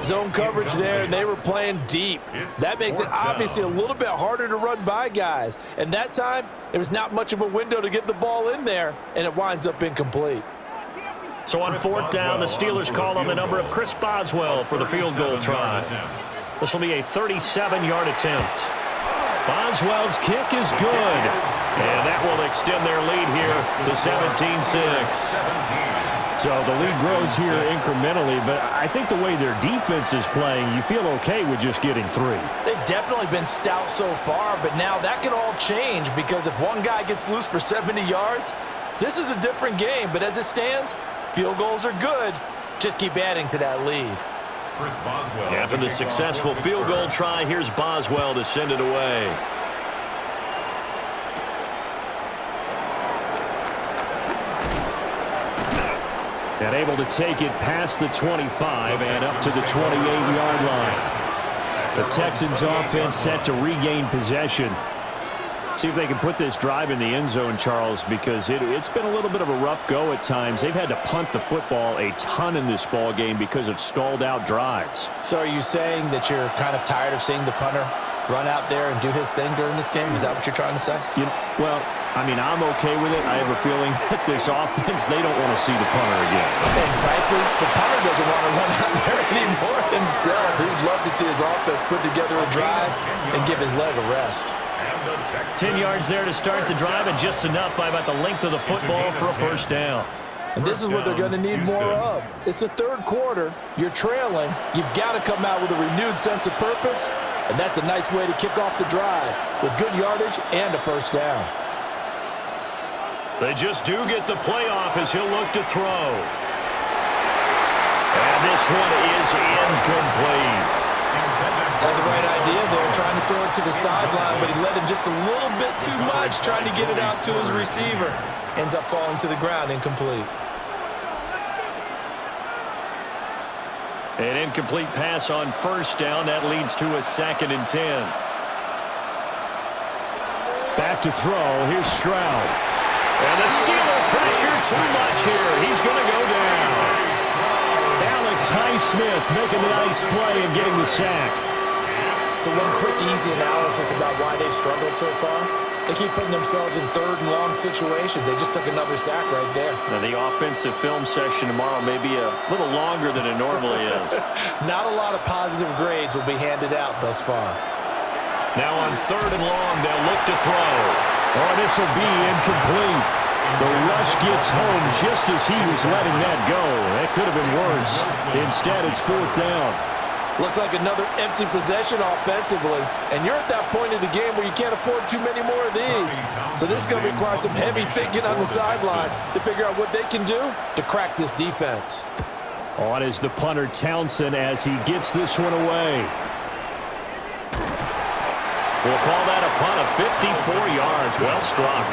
Zone coverage there, and they were playing deep. That makes it obviously a little bit harder to run by guys. And that time, there was not much of a window to get the ball in there, and it winds up incomplete. So on 4th down, the Steelers call on the number of Chris Boswell for the field goal try. This will be a 37-yard attempt. Boswell's kick is good, and that will extend their lead here to 17-6. So the lead grows here incrementally, but I think the way their defense is playing, you feel okay with just getting 3. They've definitely been stout so far, but now that could all change because if one guy gets loose for 70 yards, this is a different game. But as it stands, field goals are good. Just keep adding to that lead. After the successful field goal try, here's Boswell to send it away. And able to take it past the 25 and up to the 28-yard line. The Texans offense set to regain possession. See if they can put this drive in the end zone, Charles, because it's been a little bit of a rough go at times. They've had to punt the football a ton in this ball game because of stalled out drives. So are you saying that you're kind of tired of seeing the punter run out there and do his thing during this game? Is that what you're trying to say? Well, I mean, I'm okay with it. I have a feeling that this offense, they don't want to see the punter again. And frankly, the punter doesn't want to run out there anymore himself. He'd love to see his offense put together a drive and give his leg a rest. 10 yards there to start the drive, and just enough by about the length of the football for a 1st down. And this is what they're going to need more of. It's the 3rd quarter. You're trailing. You've got to come out with a renewed sense of purpose, and that's a nice way to kick off the drive with good yardage and a 1st down. They just do get the playoff as he'll look to throw. And this one is incomplete. Had the right idea there, trying to throw it to the sideline, but he let him just a little bit too much, trying to get it out to his receiver. Ends up falling to the ground, incomplete. An incomplete pass on 1st down. That leads to a 2nd and 10. Back to throw. Here's Stroud. And the Steelers pressure too much here. He's going to go down. Alex Highsmith making the nice play and getting the sack. So one quick, easy analysis about why they've struggled so far. They keep putting themselves in third and long situations. They just took another sack right there. Now, the offensive film session tomorrow may be a little longer than it normally is. Not a lot of positive grades will be handed out thus far. Now on third and long, they'll look to throw. Oh, this will be incomplete. The rush gets home just as he was letting that go. That could have been worse. Instead, it's fourth down. Looks like another empty possession offensively. And you're at that point in the game where you can't afford too many more of these. So this is going to require some heavy thinking on the sideline to figure out what they can do to crack this defense. On is the punter Townsend as he gets this one away. We'll call that a punt of 54 yards. Well struck.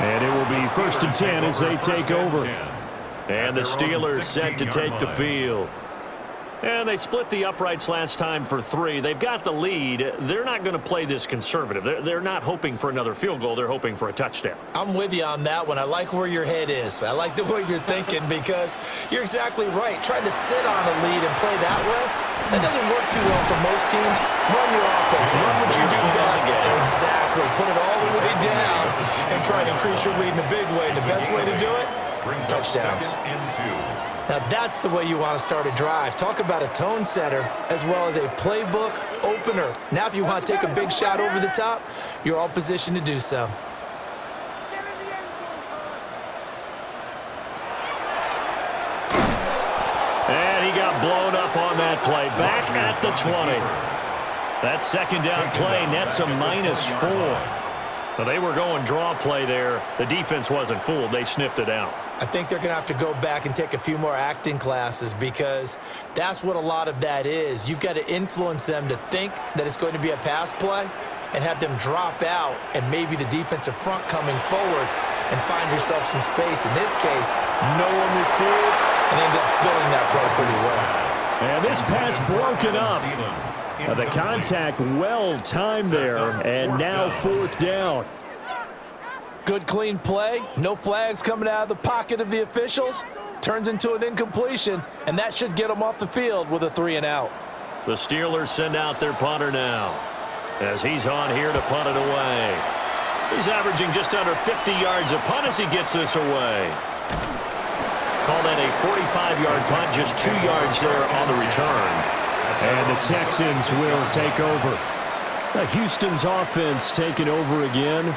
And it will be 1st and 10 as they take over. And the Steelers set to take the field. And they split the uprights last time for 3. They've got the lead. They're not going to play this conservative. They're not hoping for another field goal. They're hoping for a touchdown. I'm with you on that one. I like where your head is. I like the way you're thinking because you're exactly right. Trying to sit on a lead and play that way, that doesn't work too well for most teams. Run your offense. Run what you do best. Exactly. Put it all the way down and try to increase your lead in a big way. And the best way to do it, touchdowns. Now that's the way you want to start a drive. Talk about a tone setter as well as a playbook opener. Now if you want to take a big shot over the top, you're all positioned to do so. And he got blown up on that play. Back at the 20. That second down play nets a -4. Well, they were going draw play there. The defense wasn't fooled. They sniffed it out. I think they're going to have to go back and take a few more acting classes because that's what a lot of that is. You've got to influence them to think that it's going to be a pass play and have them drop out and maybe the defensive front coming forward and find yourself some space. In this case, no one was fooled and ended up spilling that play pretty well. And this pass broken up. The contact well timed there, and now 4th down. Good clean play. No flags coming out of the pocket of the officials. Turns into an incompletion, and that should get them off the field with a 3 and out. The Steelers send out their punter now as he's on here to punt it away. He's averaging just under 50 yards a punt as he gets this away. Call that a 45-yard punt, just 2 yards there on the return. And the Texans will take over. Houston's offense taking over again.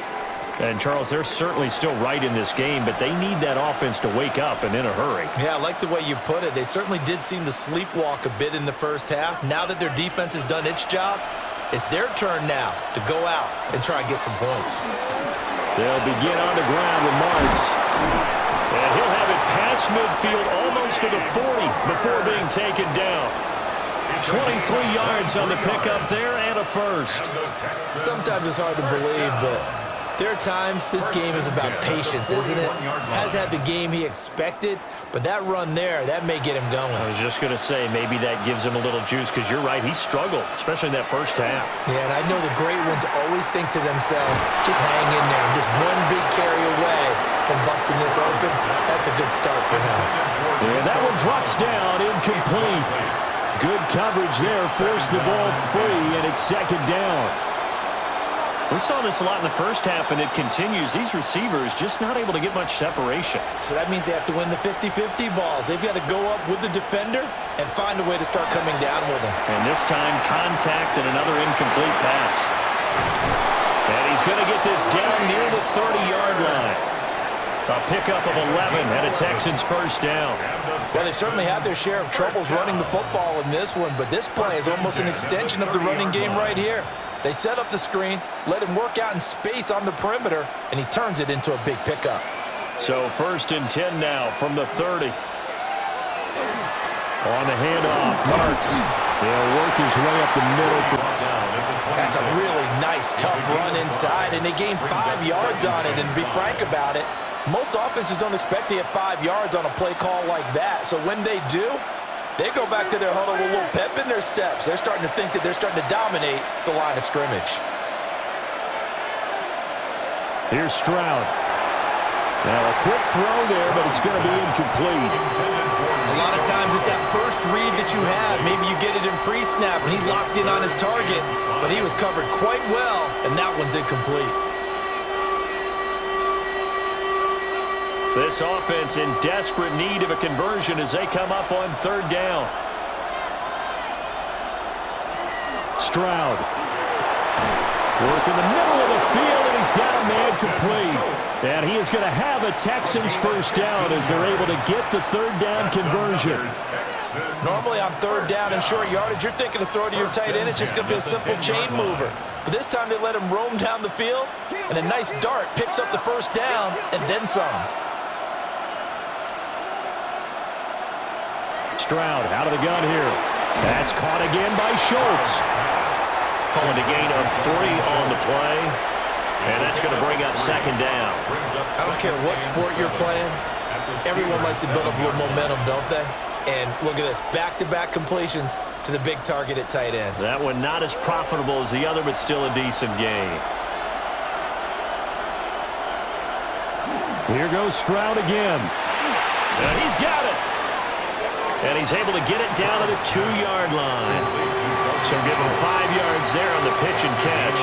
And, Charles, they're certainly still right in this game, but they need that offense to wake up and in a hurry. Yeah, I like the way you put it. They certainly did seem to sleepwalk a bit in the first half. Now that their defense has done its job, it's their turn now to go out and try and get some points. They'll begin on the ground with Marks. And he'll have it past midfield almost to the 40 before being taken down. 23 yards on the pickup there and a first. Sometimes it's hard to believe, but there are times this game is about patience, isn't it? Has had the game he expected, but that run there, that may get him going. I was just going to say, maybe that gives him a little juice because you're right, he struggled, especially in that first half. Yeah, and I know the great ones always think to themselves, just hang in there. Just one big carry away from busting this open. That's a good start for him. And that one drops down, incomplete. Good coverage there, forced the ball free, and it's 2nd down. We saw this a lot in the first half, and it continues. These receivers just not able to get much separation. So that means they have to win the 50-50 balls. They've got to go up with the defender and find a way to start coming down with him. And this time, contact and another incomplete pass. And he's going to get this down near the 30-yard line. A pickup of 11 and a Texans first down. Well, they certainly had their share of troubles running the football in this one, but this play is almost an extension of the running game right here. They set up the screen, let him work out in space on the perimeter, and he turns it into a big pickup. So 1st and 10 now from the 30. On the handoff, Marks. He'll work his way up the middle. That's a really nice, tough run inside, and they gained 5 yards on it. And to be frank about it, most offenses don't expect to get 5 yards on a play call like that. So when they do, they go back to their huddle with a little pep in their steps. They're starting to think that they're starting to dominate the line of scrimmage. Here's Stroud. Now a quick throw there, but it's going to be incomplete. A lot of times it's that first read that you have. Maybe you get it in pre-snap, and he locked in on his target, but he was covered quite well, and that one's incomplete. This offense in desperate need of a conversion as they come up on third down. Stroud. Work in the middle of the field, and he's got a man complete. And he is going to have a Texans first down as they're able to get the third down conversion. Normally on third down and short yardage, you're thinking to throw to your tight end. It's just going to be a simple chain mover. But this time they let him roam down the field, and a nice dart picks up the first down and then some. Stroud out of the gun here. That's caught again by Schultz. Calling a gain of 3 on the play. And that's going to bring up second down. I don't care what sport you're playing. Everyone likes to build up a little momentum, don't they? And look at this, back-to-back completions to the big target at tight end. That one not as profitable as the other, but still a decent gain. Here goes Stroud again. And he's got it. And he's able to get it down to the 2-yard line. So give him 5 yards there on the pitch and catch.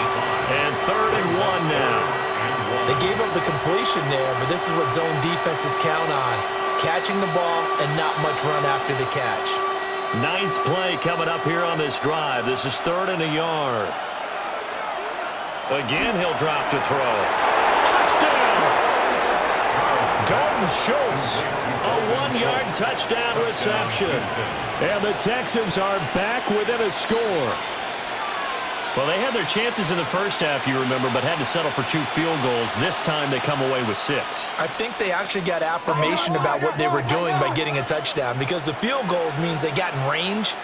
And 3rd and 1 now. They gave up the completion there, but this is what zone defenses count on. Catching the ball and not much run after the catch. 9th play coming up here on this drive. This is 3rd and a yard. Again, he'll drop to throw. Touchdown! Dalton Schultz, a 1-yard touchdown reception. And the Texans are back within a score. Well, they had their chances in the first half, you remember, but had to settle for 2 field goals. This time they come away with 6. I think they actually got affirmation about what they were doing by getting a touchdown, because the field goals means they got in range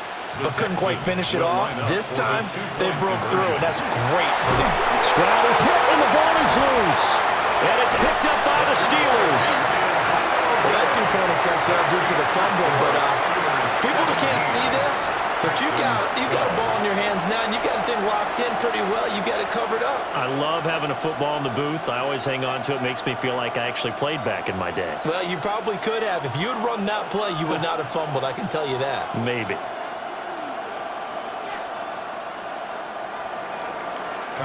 but couldn't quite finish it off. This time they broke through, and that's great for them. Stroud is hit and the ball is loose. And it's picked up by the Steelers. Well, that 2-point attempt fell due to the fumble, but people that can't see this, but you got a ball in your hands now, and you got the thing locked in pretty well. You got it covered up. I love having a football in the booth. I always hang on to it. Makes me feel like I actually played back in my day. Well, you probably could have. If you had run that play, you would not have fumbled. I can tell you that. Maybe.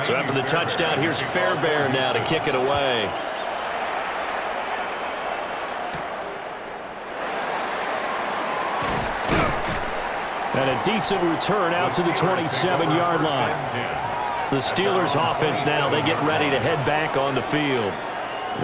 So after the touchdown, here's Fairbairn now to kick it away. And a decent return out to the 27-yard line. The Steelers offense now, they get ready to head back on the field.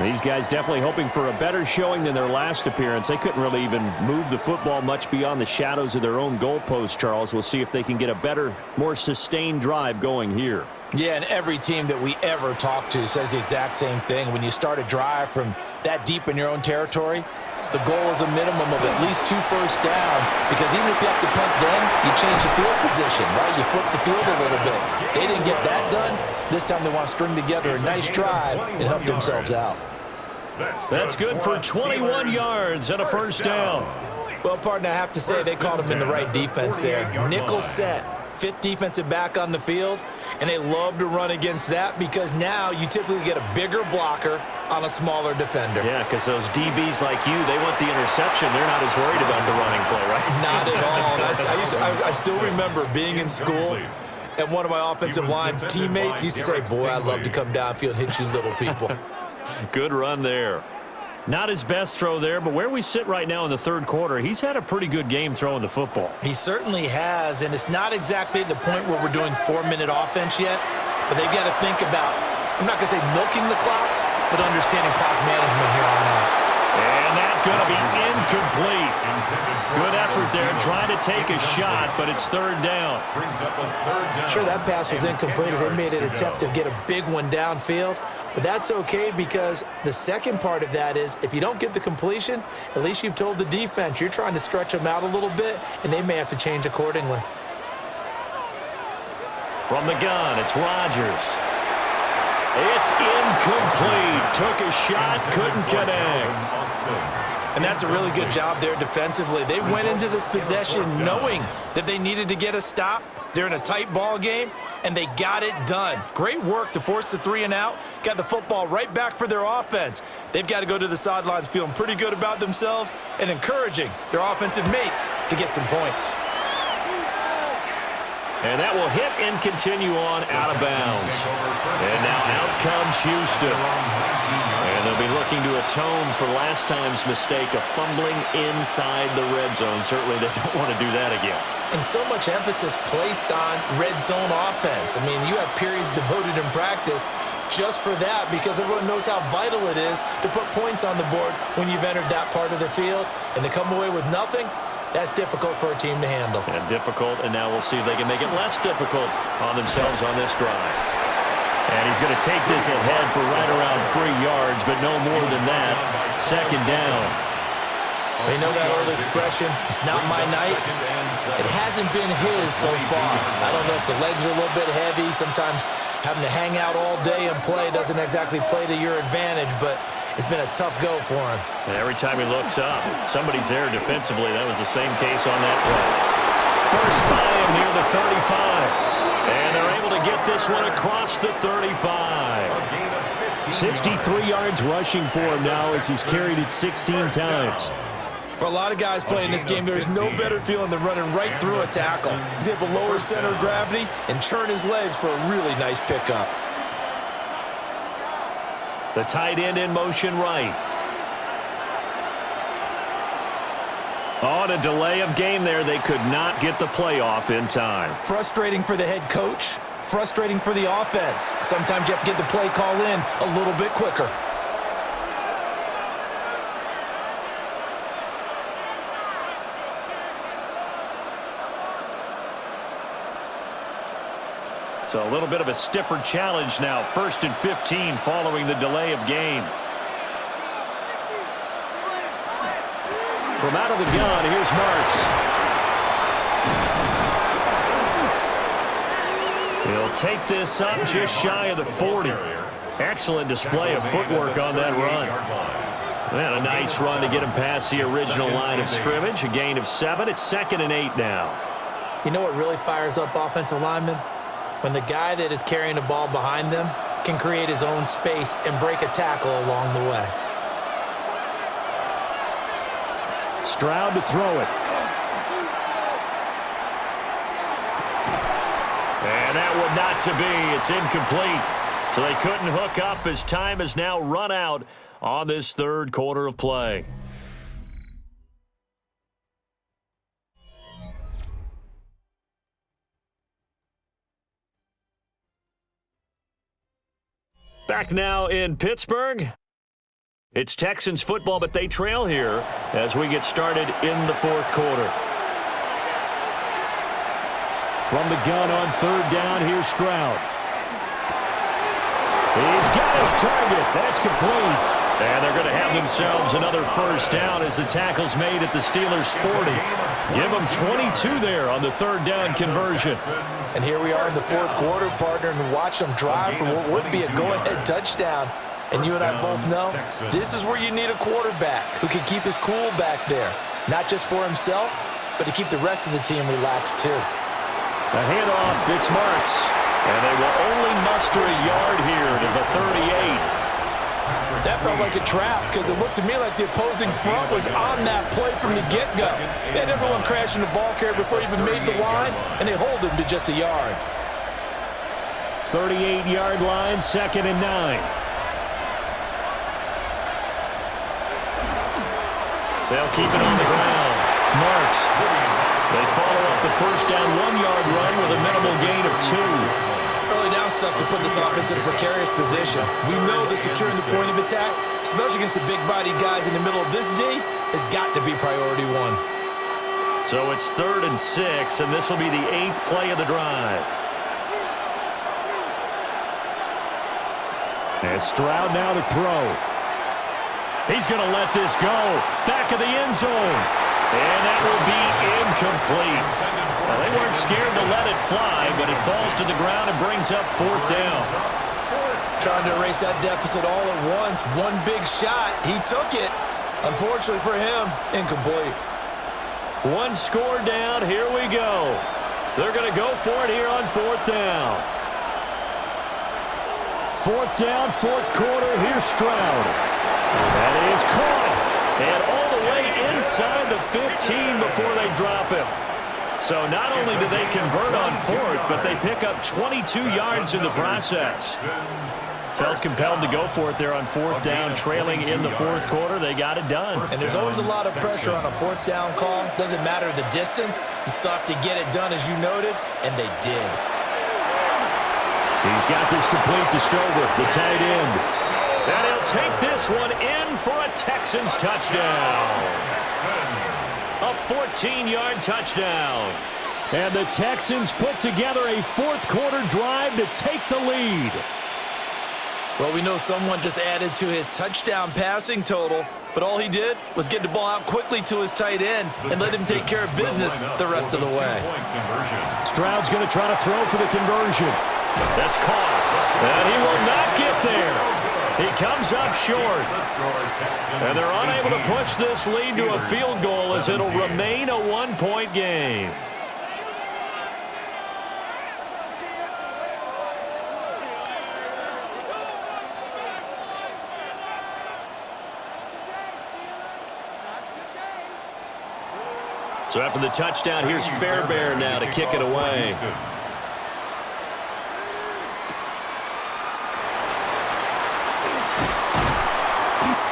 These guys definitely hoping for a better showing than their last appearance. They couldn't really even move the football much beyond the shadows of their own goalpost, Charles. We'll see if they can get a better, more sustained drive going here. Yeah, and every team that we ever talk to says the exact same thing. When you start a drive from that deep in your own territory, the goal is a minimum of at least 2 first downs, because even if you have to punt then, you change the field position, right? You flip the field a little bit. They didn't get that done. This time they want to string together a nice drive and help themselves out. That's good for 21 yards and a first down. Well, partner, I have to say they called him in the right defense there. Nickel set, 5th defensive back on the field, and they love to run against that because now you typically get a bigger blocker on a smaller defender. Yeah, because those DBs like you, they want the interception. They're not as worried about the running play, right? Not at all. I still remember being in school, and one of my offensive line teammates used to say, boy, I love to come downfield and hit you little people. Good run there. Not his best throw there, but where we sit right now in the 3rd quarter, he's had a pretty good game throwing the football. He certainly has, and it's not exactly at the point where we're doing 4-minute offense yet, but they've got to think about, I'm not going to say milking the clock, but understanding clock management here on out. And that's going to be incomplete. Good effort there, trying to take a shot, but it's 3rd down. Sure, that pass was incomplete as they made an attempt to get a big one downfield, but that's okay because the second part of that is if you don't get the completion, at least you've told the defense you're trying to stretch them out a little bit, and they may have to change accordingly. From the gun, it's Rodgers. It's incomplete. Took a shot, couldn't connect. And that's a really good job there defensively. They went into this possession knowing that they needed to get a stop. They're in a tight ball game, and they got it done. Great work to force the 3 and out. Got the football right back for their offense. They've got to go to the sidelines feeling pretty good about themselves and encouraging their offensive mates to get some points. And that will hit and continue on out of bounds. And now out comes Houston. And And they'll be looking to atone for last time's mistake of fumbling inside the red zone. Certainly they don't want to do that again. And so much emphasis placed on red zone offense. I mean, you have periods devoted in practice just for that because everyone knows how vital it is to put points on the board when you've entered that part of the field. And to come away with nothing, that's difficult for a team to handle. And difficult, and now we'll see if they can make it less difficult on themselves on this drive. And he's going to take this ahead for right around 3 yards, but no more than that. Second down. You know that old expression, it's not my night? It hasn't been his so far. I don't know if the legs are a little bit heavy. Sometimes having to hang out all day and play doesn't exactly play to your advantage, but it's been a tough go for him. And every time he looks up, somebody's there defensively. That was the same case on that play. First by him near the 35. And they're able to get this one across the 35. 63 yards rushing for him now as he's carried it 16 times. For a lot of guys playing this game, there's no better feeling than running right through a tackle. He's able to lower center of gravity and churn his legs for a really nice pickup. The tight end in motion right. On a delay of game there, they could not get the playoff in time. Frustrating for the head coach, frustrating for the offense. Sometimes you have to get the play call in a little bit quicker. So a little bit of a stiffer challenge now. 1st and 15 following the delay of game. From out of the gun, here's Marks. He'll take this up just shy of the 40. Excellent display of footwork on that run. And a nice run to get him past the original line of scrimmage. A gain of 7. It's 2nd and 8 now. You know what really fires up offensive linemen? When the guy that is carrying the ball behind them can create his own space and break a tackle along the way. Stroud to throw it. And that one not to be. It's incomplete. So they couldn't hook up as time has now run out on this 3rd quarter of play. Back now in Pittsburgh. It's Texans football, but they trail here as we get started in the 4th quarter. From the gun on 3rd down, here's Stroud. He's got his target. That's complete. And they're going to have themselves another 1st down as the tackle's made at the Steelers' 40. Give them 22 there on the 3rd down conversion. And here we are in the 4th quarter, partner, and watch them drive for what would be a go-ahead touchdown. And you and I both know this is where you need a quarterback who can keep his cool back there. Not just for himself, but to keep the rest of the team relaxed too. A handoff, it's Marks. And they will only muster a yard here to the 38. That felt like a trap because it looked to me like the opposing front was on that play from the get-go. They had everyone crashing the ball carrier before he even made the line, and they hold him to just a yard. 38-yard line, 2nd and 9. They'll keep it on the ground. Marks. They follow up the 1st down 1-yard run with a minimal gain of 2. Early down stuff to put this offense in a precarious position. We know that securing the point of attack, especially against the big-bodied guys in the middle of this D, has got to be priority 1. So it's 3rd and 6, and this will be the 8th play of the drive. And Stroud now to throw. He's going to let this go. Back of the end zone. And that will be incomplete. Well, they weren't scared to let it fly, but it falls to the ground and brings up 4th down. Trying to erase that deficit all at once. One big shot. He took it. Unfortunately for him, incomplete. 1 score down. Here we go. They're going to go for it here on 4th down. 4th down, 4th quarter. Here's Stroud. That is caught. And all the way inside the 15 before they drop him. So not only do they convert on 4th, but they pick up 22 yards in the process. Felt compelled to go for it there on fourth down, trailing in the fourth quarter. They got it done. And there's always a lot of pressure on a fourth down call. Doesn't matter the distance. You still have to get it done, as you noted, and they did. He's got this complete to Stover, the tight end. And he'll take this one in for a Texans touchdown. A 14-yard touchdown. And the Texans put together a fourth-quarter drive to take the lead. Well, we know someone just added to his touchdown passing total, but all he did was get the ball out quickly to his tight end and let him take care of business the rest of the way. Stroud's going to try to throw for the conversion. That's caught, and he will not get there. He comes up short, and they're unable to push this lead to a field goal as it'll remain a one-point game. So after the touchdown, here's Fairbairn now to kick it away.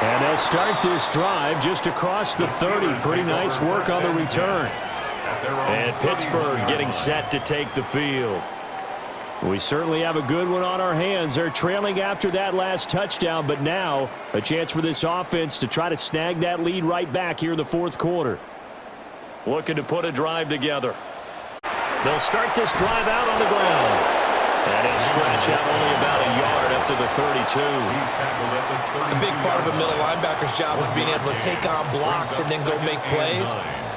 And they'll start this drive just across the 30. Pretty nice work on the return. And Pittsburgh getting set to take the field. We certainly have a good one on our hands. They're trailing after that last touchdown, but now a chance for this offense to try to snag that lead right back here in the fourth quarter. Looking to put a drive together. They'll start this drive out on the ground. And he'll stretch out only about a yard up to the 32. A big part of a middle linebacker's job is being able to take on blocks and then go make plays.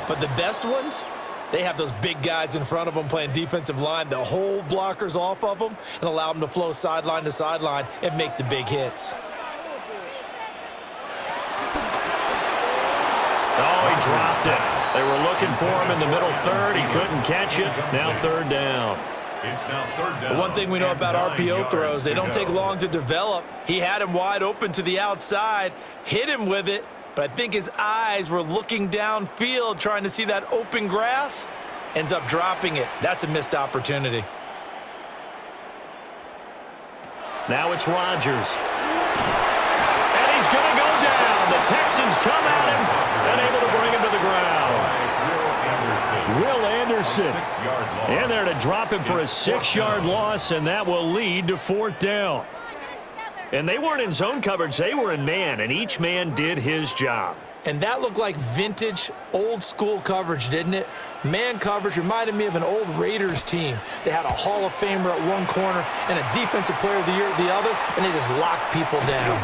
But the best ones, they have those big guys in front of them playing defensive line. They'll hold blockers off of them and allow them to flow sideline to sideline and make the big hits. Oh, he dropped it. They were looking for him in the middle third. He couldn't catch it. Now third down. It's now third down. One thing we know about RPO throws, they don't take long to develop. He had him wide open to the outside, hit him with it, but I think his eyes were looking downfield trying to see that open grass, ends up dropping it. That's a missed opportunity. Now it's Rodgers. And he's going to go down. The Texans come at him and able to bring him to the ground. Will Anderson. And there to drop him for a 6-yard loss, and that will lead to fourth down. And they weren't in zone coverage. They were in man, and each man did his job. And that looked like vintage, old-school coverage, didn't it? Man coverage reminded me of an old Raiders team. They had a Hall of Famer at one corner and a Defensive Player of the Year at the other, and they just locked people down.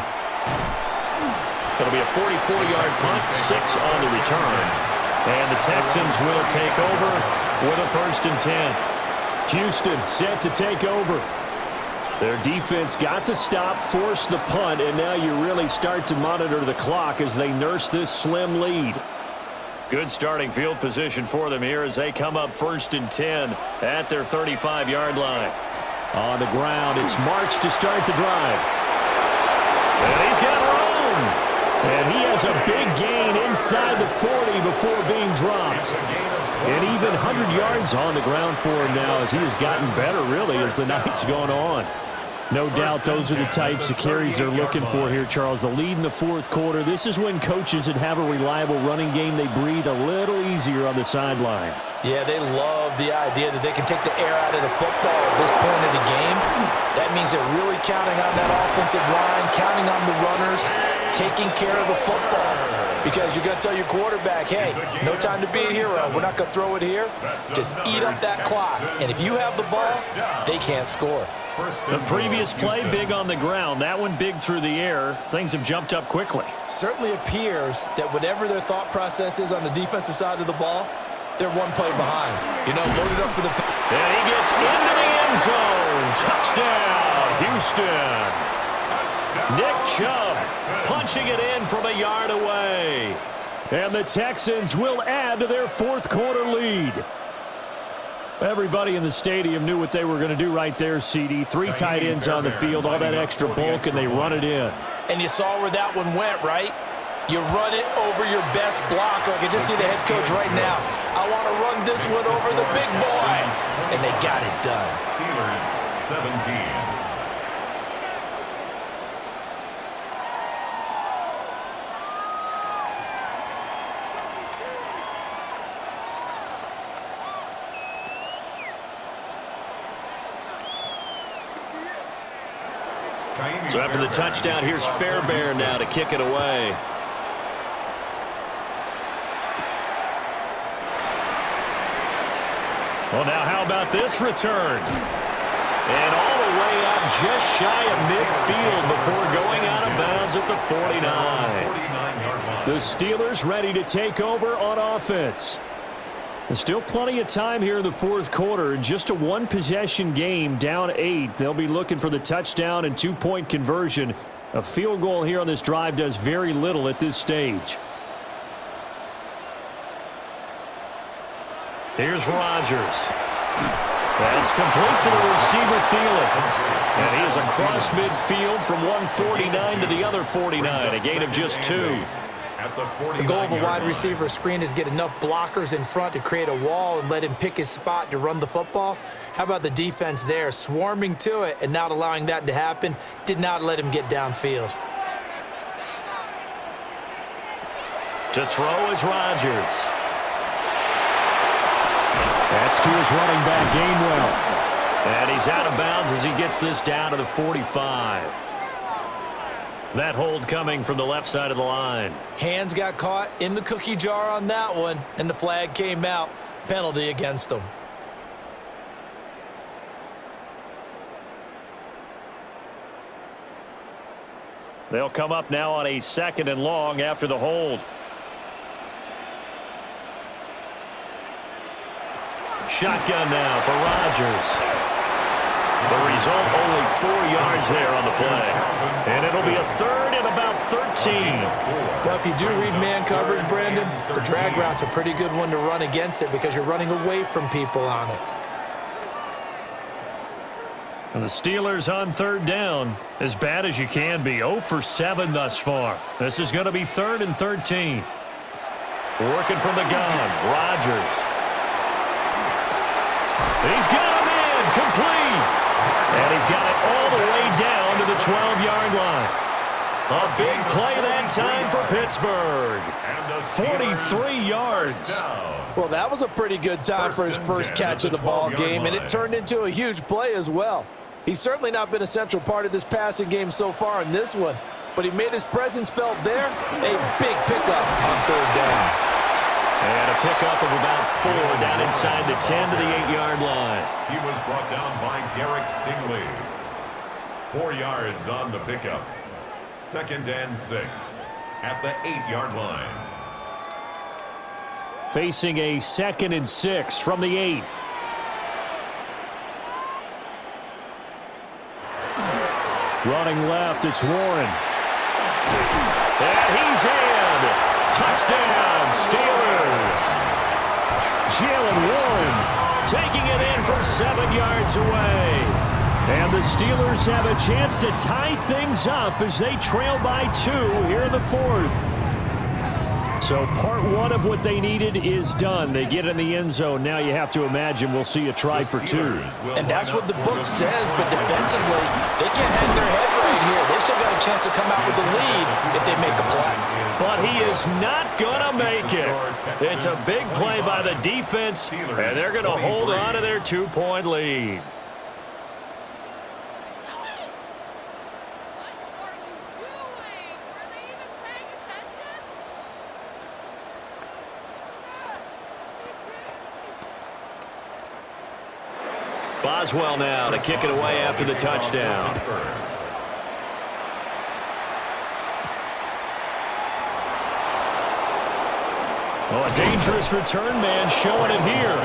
It'll be a 44-yard punt, 6 on the return. And the Texans will take over with a 1st and 10. Houston set to take over. Their defense got the stop, forced the punt, and now you really start to monitor the clock as they nurse this slim lead. Good starting field position for them here as they come up 1st and 10 at their 35-yard line. On the ground, it's Marks to start the drive. And he's got room. And he has a big gain inside the 40 before being dropped. And even 100 yards on the ground for him now as he has gotten better, really, as the night's gone on. No doubt those are the types of carries they're looking for here, Charles. The lead in the fourth quarter. This is when coaches that have a reliable running game, they breathe a little easier on the sideline. Yeah, they love the idea that they can take the air out of the football at this point of the game. That means they're really counting on that offensive line, counting on the runners, taking care of the football. Because you're going to tell your quarterback, hey, no time to be a hero. We're not going to throw it here. Just eat up that clock. And if you have the ball, they can't score. The previous play, big on the ground. That one big through the air. Things have jumped up quickly. Certainly appears that whatever their thought process is on the defensive side of the ball, they're one play behind. You know, loaded up for the... And he gets into the end zone. Touchdown, Houston. Nick Chubb punching it in from a yard away. And the Texans will add to their fourth quarter lead. Everybody in the stadium knew what they were going to do right there, CD. 3 tight ends on the field, all that extra bulk, and they run it in. And you saw where that one went, right? You run it over your best blocker. I can just see the head coach right now. I want to run this one over the big boy. And they got it done. Steelers 17. So after the touchdown, here's Fairbairn now to kick it away. Well, now how about this return? And all the way up just shy of midfield before going out of bounds at the 49. The Steelers ready to take over on offense. There's still plenty of time here in the fourth quarter. Just a one-possession game, down 8. They'll be looking for the touchdown and two-point conversion. A field goal here on this drive does very little at this stage. Here's Rodgers. That's complete to the receiver, Thielen. And he is across midfield from 149 to the other 49, a gain of just 2. The goal of a wide receiver screen is get enough blockers in front to create a wall and let him pick his spot to run the football. How about the defense there, swarming to it and not allowing that to happen? Did not let him get downfield. To throw is Rodgers. That's to his running back, Gainwell. And he's out of bounds as he gets this down to the 45. That hold coming from the left side of the line. Hands got caught in the cookie jar on that one, and the flag came out. Penalty against him. They'll come up now on a 2nd and long after the hold. Shotgun now for Rodgers. The result, only 4 yards there on the play. And it'll be a 3rd and about 13. Well, if you do read man coverage, Brandon, the drag route's a pretty good one to run against it because you're running away from people on it. And the Steelers on 3rd down, as bad as you can be. 0 for 7 thus far. This is going to be 3rd and 13. Working from the gun, Rodgers. He's got him in, complete. And he's got it all the way down to the 12-yard line. A big play that time for Pittsburgh. 43 yards. Well, that was a pretty good time for his first catch of the ball game, and it turned into a huge play as well. He's certainly not been a central part of this passing game so far in this one, but he made his presence felt there. A big pickup on 3rd down. And a pickup of about 4 down inside the 10 to the 8-yard line. He was brought down by Derek Stingley. 4 yards on the pickup. 2nd and 6 at the 8-yard line. Facing a 2nd and 6 from the 8. Running left, it's Warren. And he's in. Touchdown, Steelers. Jalen Warren Taking it in from 7 yards away. And the Steelers have a chance to tie things up as they trail by 2 here in the 4th. So part 1 of what they needed is done. They get in the end zone. Now you have to imagine we'll see a try for 2. And that's what the book says, but defensively, they can't hang their head right here. They've still got a chance to come out with the lead if they make a play. But he is not going to make it. It's a big play by the defense, and they're going to hold on to their 2-point lead. Boswell now to kick it away after the touchdown. Oh, a dangerous return man showing it here.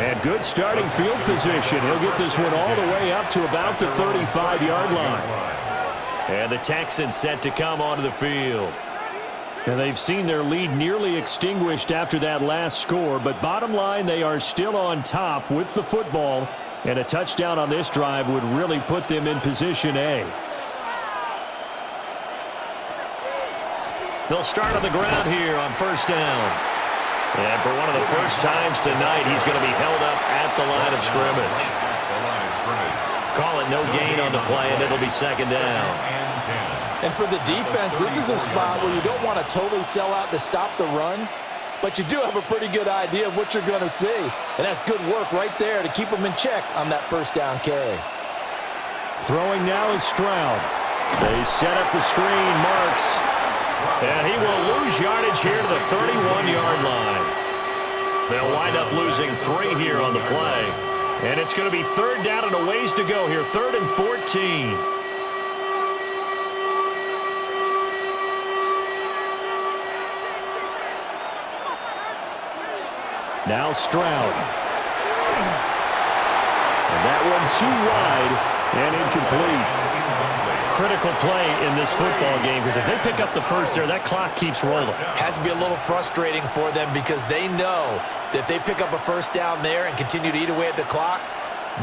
And good starting field position. He'll get this one all the way up to about the 35-yard line. And the Texans set to come onto the field. And they've seen their lead nearly extinguished after that last score. But bottom line, they are still on top with the football. And a touchdown on this drive would really put them in position A. They'll start on the ground here on 1st down. And for one of the first times tonight, he's going to be held up at the line of scrimmage. Call it no gain on the play, and it'll be 2nd down. And for the defense, this is a spot where you don't want to totally sell out to stop the run, but you do have a pretty good idea of what you're going to see. And that's good work right there to keep them in check on that 1st down carry. Throwing now is Stroud. They set up the screen. Marks. And he will lose yardage here to the 31-yard line. They'll wind up losing 3 here on the play. And it's going to be 3rd down and a ways to go here. 3rd and 14. Now Stroud. And that one too wide and incomplete. Critical play in this football game, because if they pick up the first there, that clock keeps rolling. Has to be a little frustrating for them because they know that if they pick up a first down there and continue to eat away at the clock,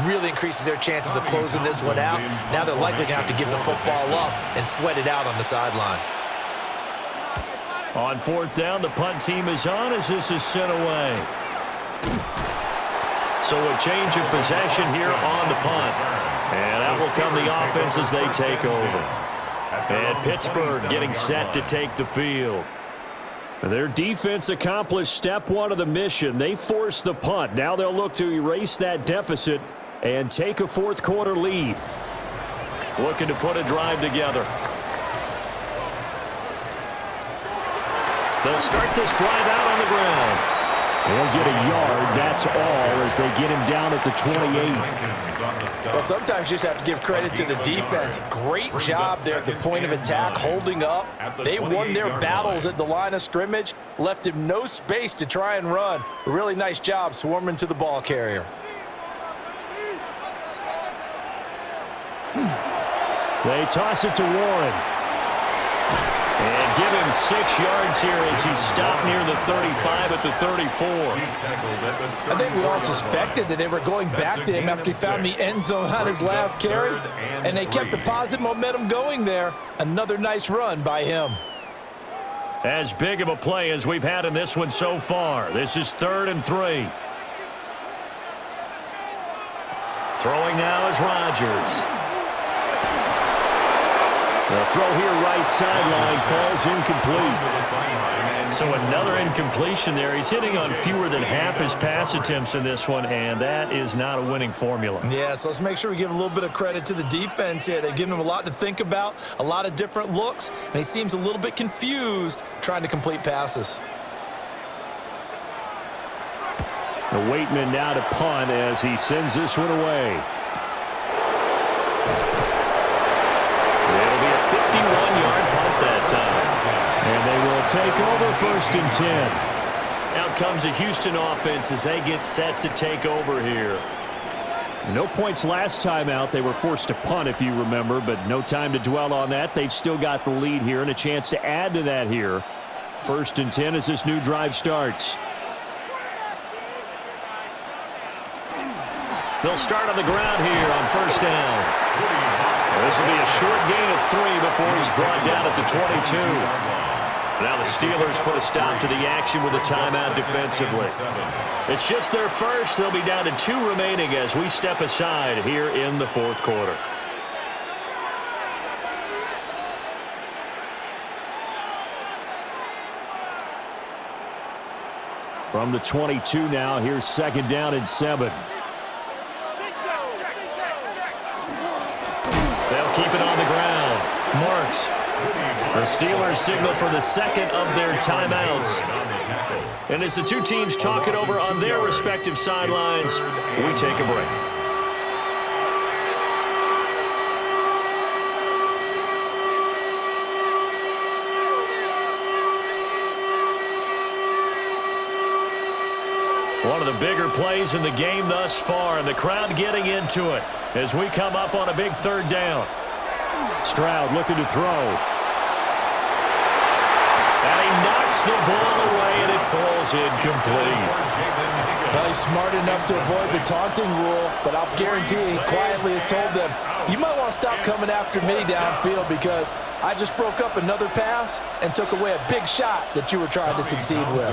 really increases their chances of closing this one out. Now they're likely going to have to give the football up and sweat it out on the sideline. On 4th down, the punt team is on as this is sent away. So a change of possession here on the punt. And out will come the offense as they take over. And Pittsburgh getting set to take the field. Their defense accomplished step 1 of the mission. They forced the punt. Now they'll look to erase that deficit and take a 4th quarter lead. Looking to put a drive together. They'll start this drive out on the ground. They'll get a yard, that's all, as they get him down at the 28. Well, sometimes you just have to give credit to the defense. Great job there at the point of attack, holding up. They won their battles at the line of scrimmage, left him no space to try and run. A really nice job swarming to the ball carrier. They toss it to Warren. And give him 6 yards here as he stopped near the 35 at the 34. I think we all suspected that they were going back to him after he found the end zone on his last carry, and they kept the positive momentum going there. Another nice run by him. As big of a play as we've had in this one so far. This is 3rd and 3. Throwing now is Rodgers. The throw here right sideline falls incomplete. So another incompletion there. He's hitting on fewer than half his pass attempts in this one, and that is not a winning formula. Yeah, so let's make sure we give a little bit of credit to the defense here. They've given him a lot to think about, a lot of different looks, and he seems a little bit confused trying to complete passes. The Waitman now to punt as he sends this one away. It'll be a 51-yard punt that time. And they will take over 1st and 10. Out comes the Houston offense as they get set to take over here. No points last time out. They were forced to punt, if you remember, but no time to dwell on that. They've still got the lead here and a chance to add to that here. 1st and 10 as this new drive starts. They'll start on the ground here on 1st down. This will be a short gain of 3 before he's brought down at the 22. Now the Steelers put a stop to the action with a timeout defensively. It's just their first. They'll be down to 2 remaining as we step aside here in the 4th quarter. From the 22 now, here's 2nd down and 7. They'll keep it on the ground. Marks. The Steelers signal for the 2nd of their timeouts. And as the 2 teams talk it over on their respective sidelines, we take a break. One of the bigger plays in the game thus far, and the crowd getting into it as we come up on a big 3rd down. Stroud looking to throw. And he knocks the ball away, and it falls incomplete. Probably smart enough to avoid the taunting rule, but I'll guarantee he quietly has told them, you might want to stop coming after me downfield because I just broke up another pass and took away a big shot that you were trying to succeed with.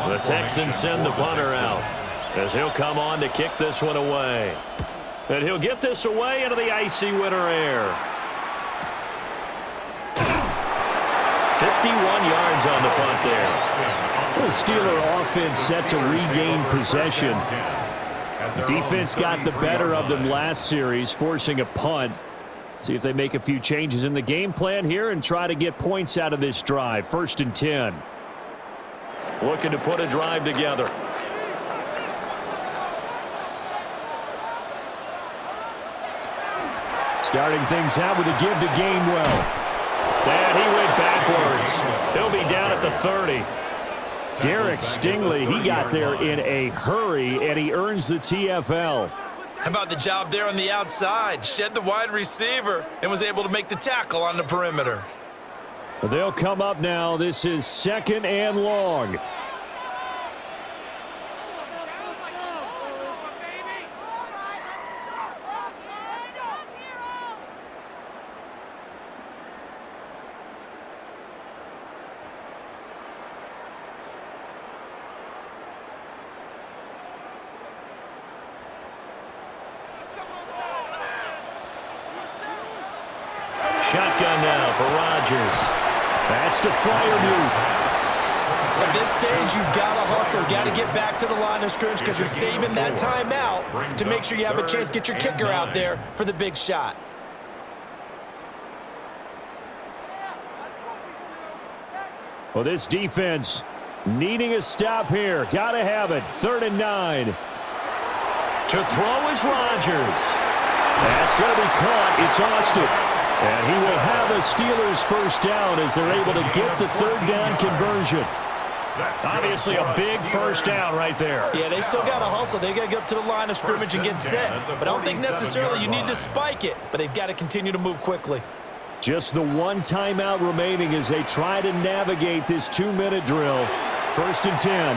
The Texans send the punter out as he'll come on to kick this one away. And he'll get this away into the icy winter air. 51 yards on the punt there. The Steeler offense set to regain possession. The defense got the better of them last series, forcing a punt. See if they make a few changes in the game plan here and try to get points out of this drive. 1st and 10. Looking to put a drive together. Starting things out with a give to Gainwell. And he went backwards. He'll be down at the 30. Derek Stingley, he got there in a hurry, and he earns the TFL. How about the job there on the outside? Shed the wide receiver and was able to make the tackle on the perimeter. They'll come up now. This is 2nd and long. Shotgun now for Rodgers. That's the flyer move. At this stage, you've got to hustle. Got to get back to the line of scrimmage because you're saving that timeout to make sure you have a chance to get your kicker out there for the big shot. Well, this defense needing a stop here. Got to have it. 3rd and 9. To throw is Rodgers. That's going to be caught. It's Austin. And he will have a Steelers first down as they're able to get the 3rd down conversion. Obviously a big first down right there. Yeah, they still got to hustle. They got to get up to the line of scrimmage and get set. But I don't think necessarily you need to spike it, but they've got to continue to move quickly. Just the one timeout remaining as they try to navigate this 2-minute drill. 1st and 10.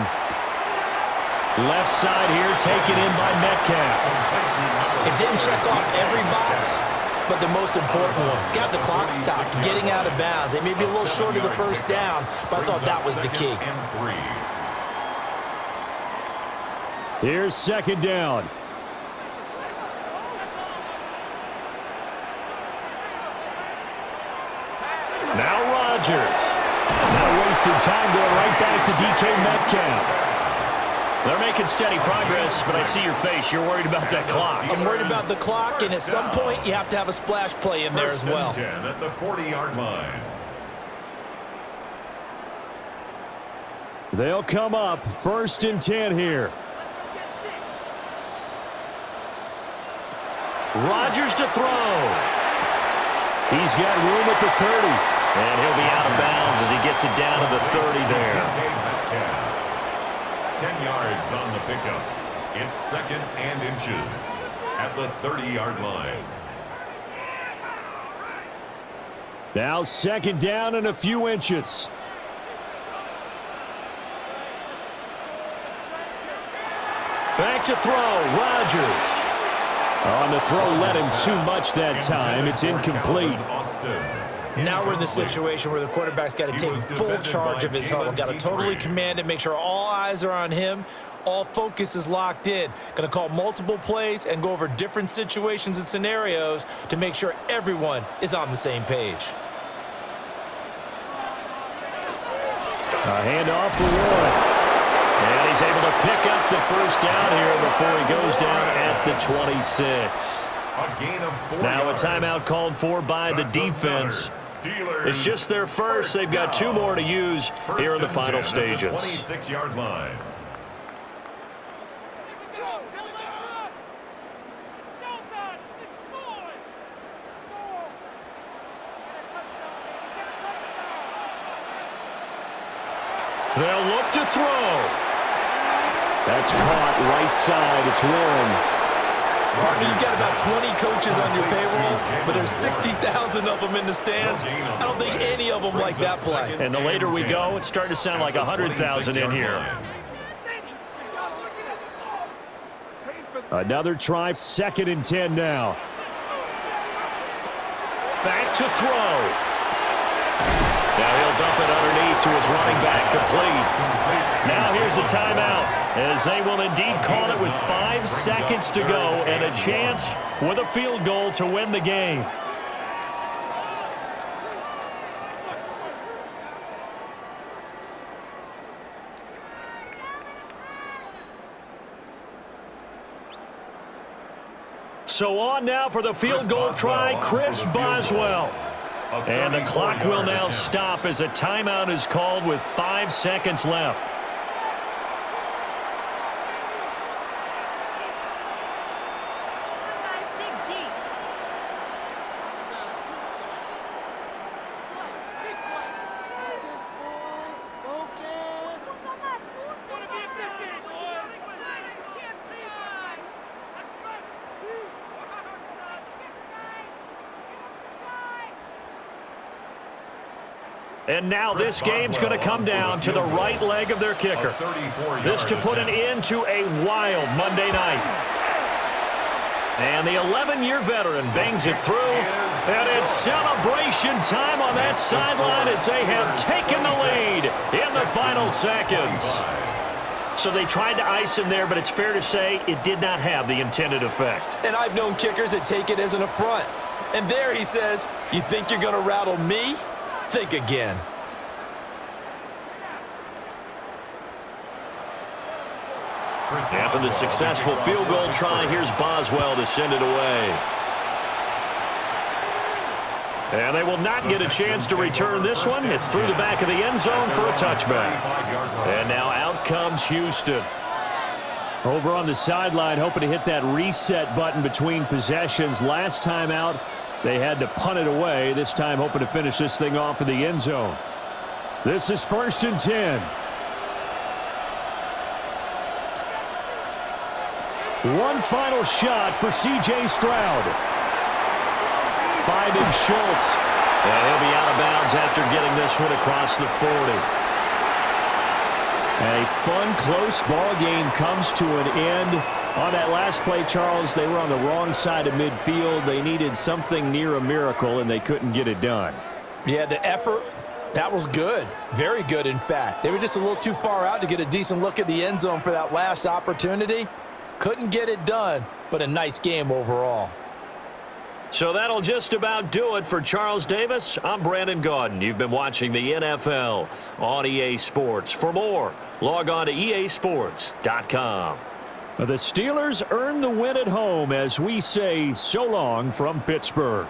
Left side here taken in by Metcalf. It didn't check off every box, but the most important one. Got the clock stopped, getting out of bounds. They may be a little short of the first down, but I thought that was the key. Here's 2nd down. Now Rodgers. Not wasting time, going right back to DK Metcalf. They're making steady progress, but I see your face. You're worried about that clock. I'm worried about the clock, and at some point, you have to have a splash play in there as well. 10 at the 40-yard line. They'll come up 1st and 10 here. Rodgers to throw. He's got room at the 30. And he'll be out of bounds as he gets it down to the 30 there. 10 yards on the pickup. It's 2nd and inches at the 30-yard line. Now 2nd down and a few inches. Back to throw, Rodgers. On the throw, led him too much that time. It's incomplete. Now we're in the situation where the quarterback's got to take full charge of his huddle. Got to totally command it, make sure all eyes are on him. All focus is locked in. Going to call multiple plays and go over different situations and scenarios to make sure everyone is on the same page. A handoff for Warren. And he's able to pick up the first down here before he goes down at the 26. Now a timeout called for by the defense. It's just their first. They've got 2 more to use here in the final stages. 26-yard line. They'll look to throw. That's caught right side. It's Warren. Partner, you've got about 20 coaches on your payroll, but there's 60,000 of them in the stands. I don't think any of them like that play. And the later we go, it's starting to sound like 100,000 in here. Another try, 2nd and 10 now. Back to throw. Now he'll dump it underneath to his running back, complete. Now here's a timeout, as they will indeed call it with 5 seconds to go and a chance with a field goal to win the game. So on now for the field goal try, Chris Boswell. And the clock will now stop as a timeout is called with 5 seconds left. And now this game's going to come down to the right leg of their kicker. This to put an end to a wild Monday night. And the 11-year veteran bangs it through. And it's celebration time on that sideline as they have taken the lead in the final seconds. So they tried to ice him there, but it's fair to say it did not have the intended effect. And I've known kickers that take it as an affront. And there he says, you think you're going to rattle me? Think again. After the successful field goal try, here's Boswell to send it away. And they will not get a chance to return this one. It's through the back of the end zone for a touchback. And now out comes Houston. Over on the sideline, hoping to hit that reset button between possessions. Last time out, they had to punt it away. This time hoping to finish this thing off in the end zone. This is 1st and 10. One final shot for C.J. Stroud. Finding Schultz. And he'll be out of bounds after getting this one across the 40. A fun, close ball game comes to an end. On that last play, Charles, they were on the wrong side of midfield. They needed something near a miracle, and they couldn't get it done. Yeah, the effort, that was good. Very good, in fact. They were just a little too far out to get a decent look at the end zone for that last opportunity. Couldn't get it done, but a nice game overall. So that'll just about do it for Charles Davis. I'm Brandon Gaudin. You've been watching the NFL on EA Sports. For more, log on to easports.com. The Steelers earn the win at home as we say so long from Pittsburgh.